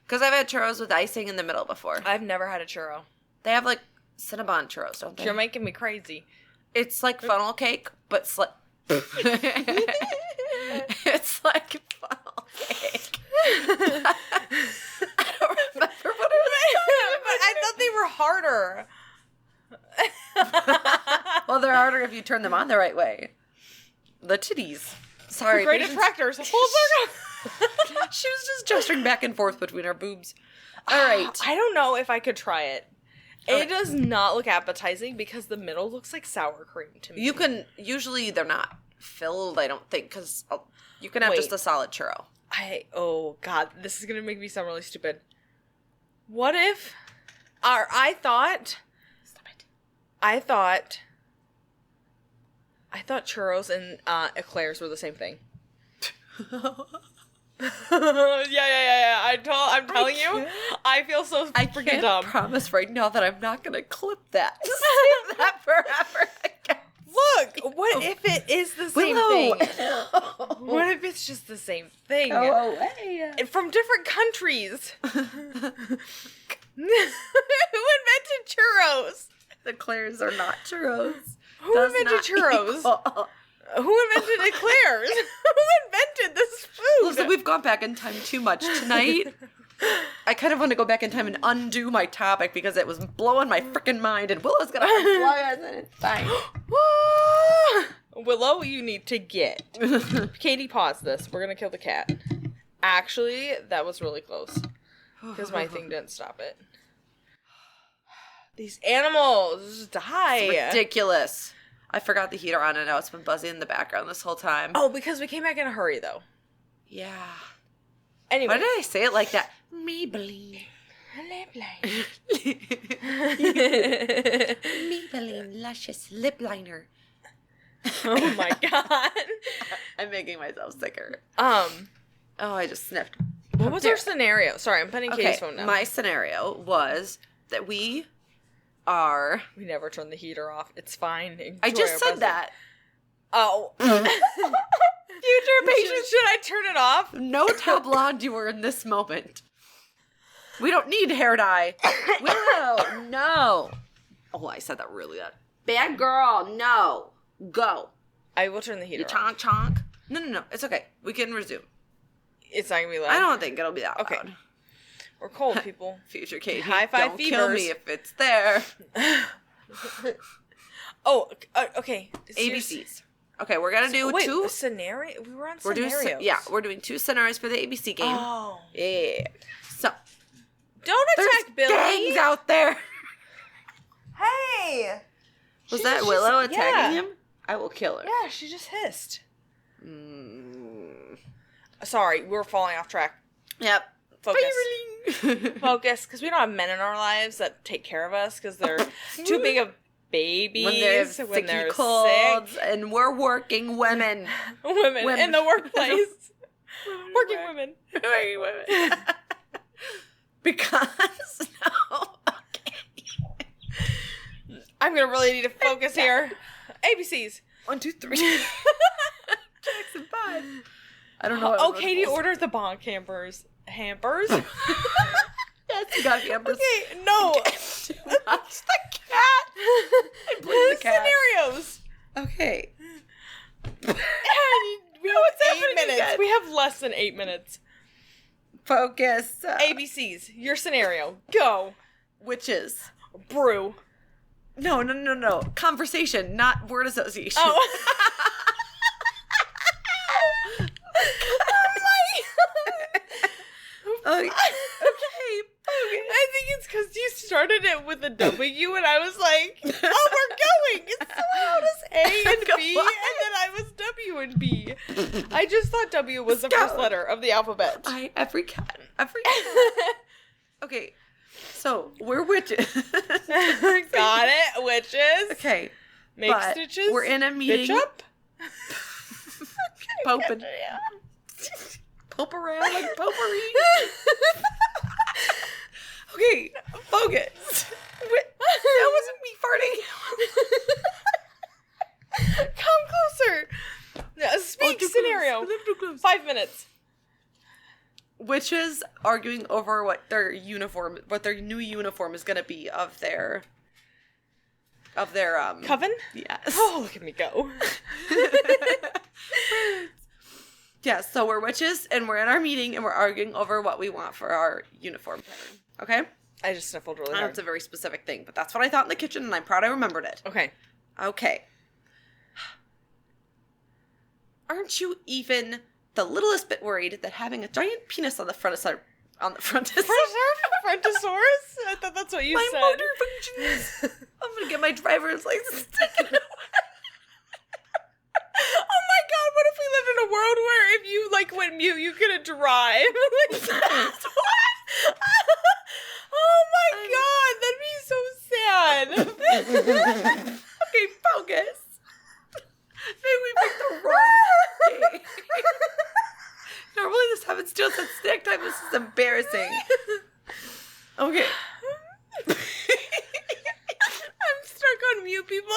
Because I've had churros with icing in the middle before. I've never had a churro. They have like Cinnabon churros, don't they? You're making me crazy. It's like funnel cake, but it's like funnel cake. I don't remember what it was. But I thought they were harder. Well, they're harder if you turn them on the right way. The titties. Sorry. Great patience. attractors. Full circle. She was just gesturing back and forth between our boobs. All right. I don't know if I could try it. Okay. It does not look appetizing because the middle looks like sour cream to me. You can, usually they're not filled, I don't think, because you can have Wait. just a solid churro. Oh god, this is gonna make me sound really stupid. What if, I thought churros and eclairs were the same thing. Yeah. I'm telling you, I feel so freaking can't dumb. promise right now that I'm not going to clip that. Save that forever again. Look, what if it is the same thing? What if it's just the same thing? Go away. From different countries. Who invented churros? The Claire's are not churros. Who invented churros? Who invented eclairs? Who invented this food? Listen, we've gone back in time too much tonight. I kind of want to go back in time and undo my topic because it was blowing my freaking mind, and Willow's gonna unplug us, and it's fine. Willow, you need to get. Katie, pause this. We're gonna kill the cat. Actually, that was really close because my thing didn't stop it. These animals die. It's ridiculous. I forgot the heater on, and now it's been buzzing in the background this whole time. Oh, because we came back in a hurry, though. Yeah. Anyway. Why did I say it like that? Maybelline. Maybelline Luscious Lip Liner. Oh my god. I'm making myself sicker. Oh, I just sniffed. What was our scenario? Sorry, I'm putting Katie's phone now. My scenario was that we never turn the heater off. It's fine. Enjoy I just our said present. that. Oh. Future patients, should I turn it off? Note how blonde you were in this moment. We don't need hair dye. Willow, no. Oh, I said that really loud. Bad girl, no. Go. I will turn the heater Chonk, off. chonk. No. It's okay. We can resume. It's not going to be loud. I don't think it'll be that Okay. loud. We're cold, people. Future Katy. High five don't fevers. kill me if it's there. Okay. ABCs. Okay, we're gonna do two. A scenario? We were on scenarios. We're doing 2 scenarios for the ABC game. Oh. Yeah. So. Don't attack Billy. Gangs out there. Hey. Was that Willow attacking him? I will kill her. Yeah, she just hissed. Sorry, we're falling off track. Yep. Focus. Focus, because we don't have men in our lives that take care of us because they're too big of babies. When they're colds, sick. and we're working women. Women in the workplace. Working women. Working women. Because, no. Okay. I'm going to really need to focus here. ABCs. 1, 2, 3. Jackson 5. I don't know. Katy ordered the bonk hampers. Hampers? Yes, you got hampers. Okay, no. That's the cat. I blame the cat. Scenarios. Okay. We have 8 minutes. Again? We have less than 8 minutes. Focus. ABCs. Your scenario. Go. Witches. Brew. No. Conversation, not word association. Oh. Okay. I think it's because you started it with a W, and I was like, "Oh, we're going." It's how does A and B, and then I was W and B. I just thought W was the first letter of the alphabet. Every cat. Okay, so we're witches. Got it, witches. Okay, Make stitches. We're in a meeting. Bitch up. Poping. Pope around like potpourri. Okay, focus. That wasn't me farting. Come closer. Speak scenario. 5 minutes. Witches arguing over what their new uniform is gonna be of their Coven? Yes. Oh, look at me go. Yeah, so we're witches, and we're in our meeting, and we're arguing over what we want for our uniform pattern. Okay? I just sniffled really I know hard. it's a very specific thing, but that's what I thought in the kitchen, and I'm proud I remembered it. Okay. Okay. Aren't you even the littlest bit worried that having a giant penis on the front is Frontosaurus? I thought that's what you my said. motor functions. I'm gonna get my driver's license taken away. Oh my god, what if we lived in a world where if you went mute, you couldn't drive? What? Oh my god, that'd be so sad. Okay, focus. Maybe we picked the wrong day. Normally this happens just at snack time. This is embarrassing. Okay. I'm stuck on mute, people.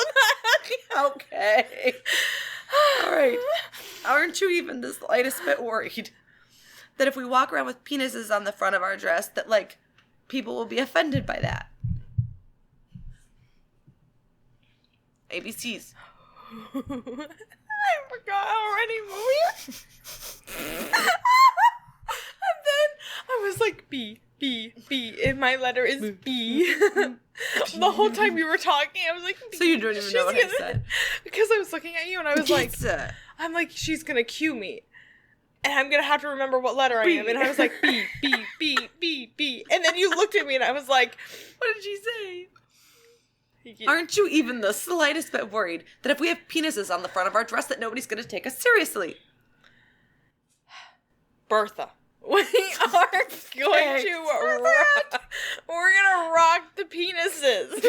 Okay. All right. Aren't you even the slightest bit worried that if we walk around with penises on the front of our dress that, people will be offended by that? ABCs. I forgot already. And then I was like, B. And my letter is B. The whole time you were talking, I was like, B. So you don't even know what I said. Because I was looking at you and I was Pizza. I'm like, she's going to cue me. And I'm going to have to remember what letter I am. And I was like, B. And then you looked at me and I was like, what did she say? Aren't you even the slightest bit worried that if we have penises on the front of our dress that nobody's going to take us seriously? Bertha. We are going to rock. We're going to rock the penises.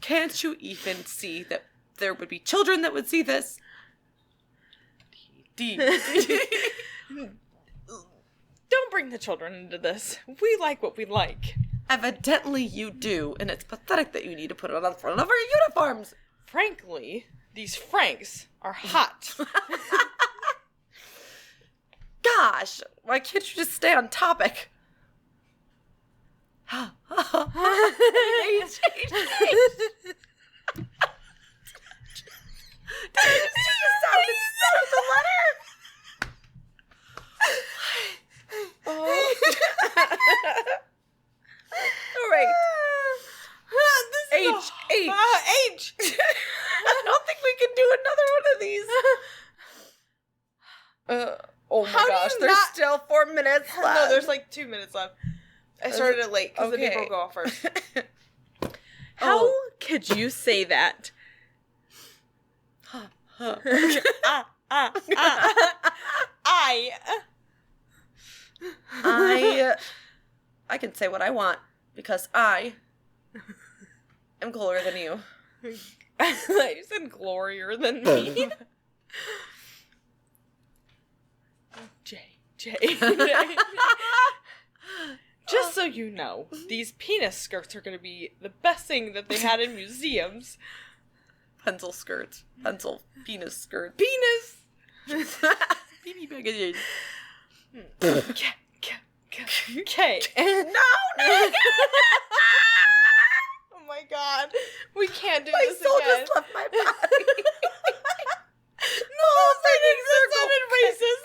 Can't you even see that there would be children that would see this? D. Don't bring the children into this. We like what we like. Evidently you do, and it's pathetic that you need to put it on the front of our uniforms. Frankly, these Franks are hot. Gosh, why can't you just stay on topic? Change. Did I just do the sound instead of the letter? minutes left. No, there's like 2 minutes left. I started it late because the Okay. paper will go off first. How could you say that? I can say what I want because I am cooler than you. You said glorier than me. J. Just so you know, these penis skirts are going to be the best thing that they had in museums. Pencil skirts. Pencil penis skirts. Penis! Baby packages. Okay. No! Oh my god. We can't do My this soul again. just left my body. No, that sounded racist.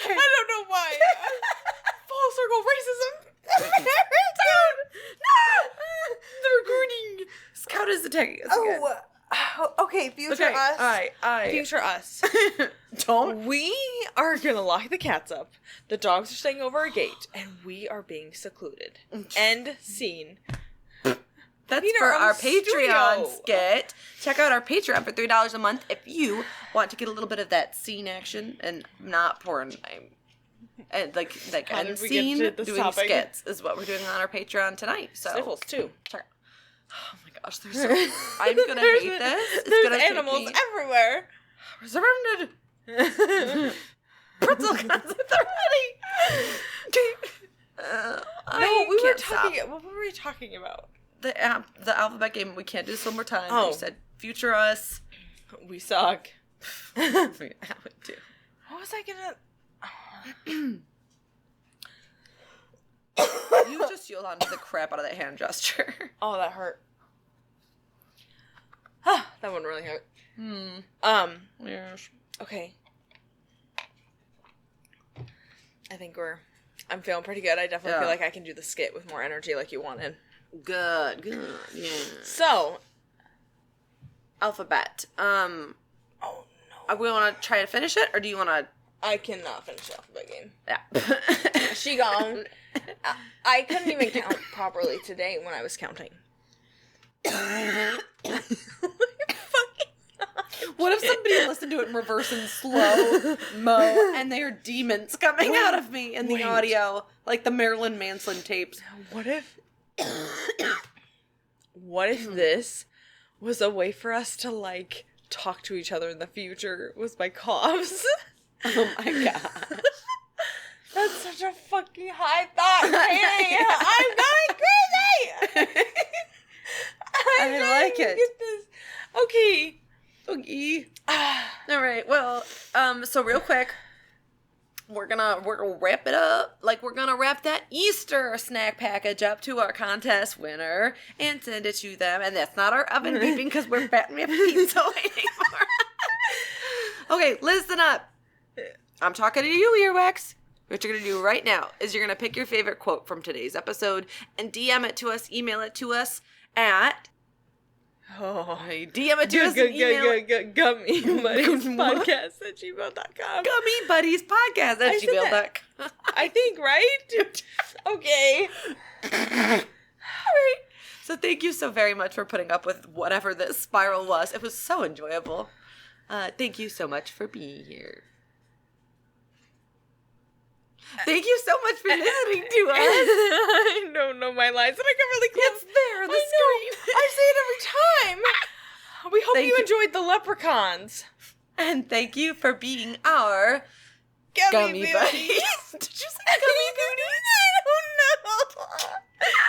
I don't know why. Full circle racism. No! The recording. Scout is attacking us again. Okay, future us. I. Future us. Don't. We are gonna lock the cats up. The dogs are staying over a gate, and we are being secluded. End scene. That's In for our own our Patreon studio. skit. Check out our Patreon for $3 a month if you want to get a little bit of that scene action and not porn. And like How end did we get scene to this doing topic? skits is what we're doing on our Patreon tonight. So Sniffles too. check out. Oh my gosh, there's so I'm gonna hate this. It's There's gonna animals take me everywhere. We're surrounded. Pretzel concepts are ready. No, we were talking. What were we talking about? The alphabet game. We can't do this one more time. Oh. You said future us. We suck. We do. What was I gonna? You just yelled onto the crap out of that hand gesture. Oh, that hurt. That one really hurt. Yes. Okay. I think I'm feeling pretty good. I definitely feel like I can do the skit with more energy like you wanted. Good, yeah. So. Alphabet. Oh, no. We want to try to finish it, or do you want to? I cannot finish the alphabet game. Yeah. She gone. I couldn't even count properly today when I was counting. What if somebody listened to it in reverse and slow mo, and they are demons coming out of me in the audio, like the Marilyn Manson tapes? What if this was a way for us to, like, talk to each other in the future, was by coughs? Oh my god. That's such a fucking high thought, Katy. I'm going crazy. I like it. Get this. Okay. Okay. All right. Well, so real quick, we're gonna wrap it up. Like, we're gonna wrap that Easter snack package up to our contest winner and send it to them. And that's not our oven beeping because we're batting up pizza waiting for. Okay, listen up. I'm talking to you, Earwax. What you're going to do right now is you're going to pick your favorite quote from today's episode and DM it to us, email it to us at... DM it to us and email... Gummy Buddies Podcast at gmail.com. Gummy Buddies Podcast at gmail.com. I think, right? Okay. All right. So thank you so very much for putting up with whatever this spiral was. It was so enjoyable. Thank you so much for being here. Thank you so much for listening to us. I don't know my lines, and I got really close. It's there on the screen. I say it every time. We hope you enjoyed the Leprechauns. And thank you for being our Gummy buddies. Did you say Gummy Booties? I don't know.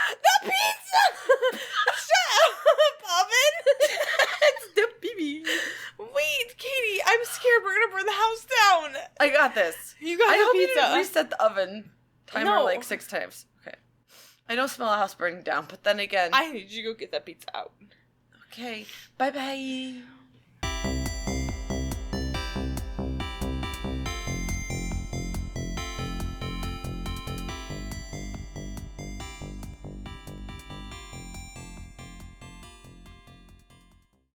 The pizza! Shut up, Oven! It's the baby. Wait, Katy, I'm scared we're gonna burn the house down. I got this. You got I the hope pizza. you didn't reset the oven timer No. like 6 times. Okay. I don't smell a house burning down, but then again. I need you to go get that pizza out. Okay. Bye-bye.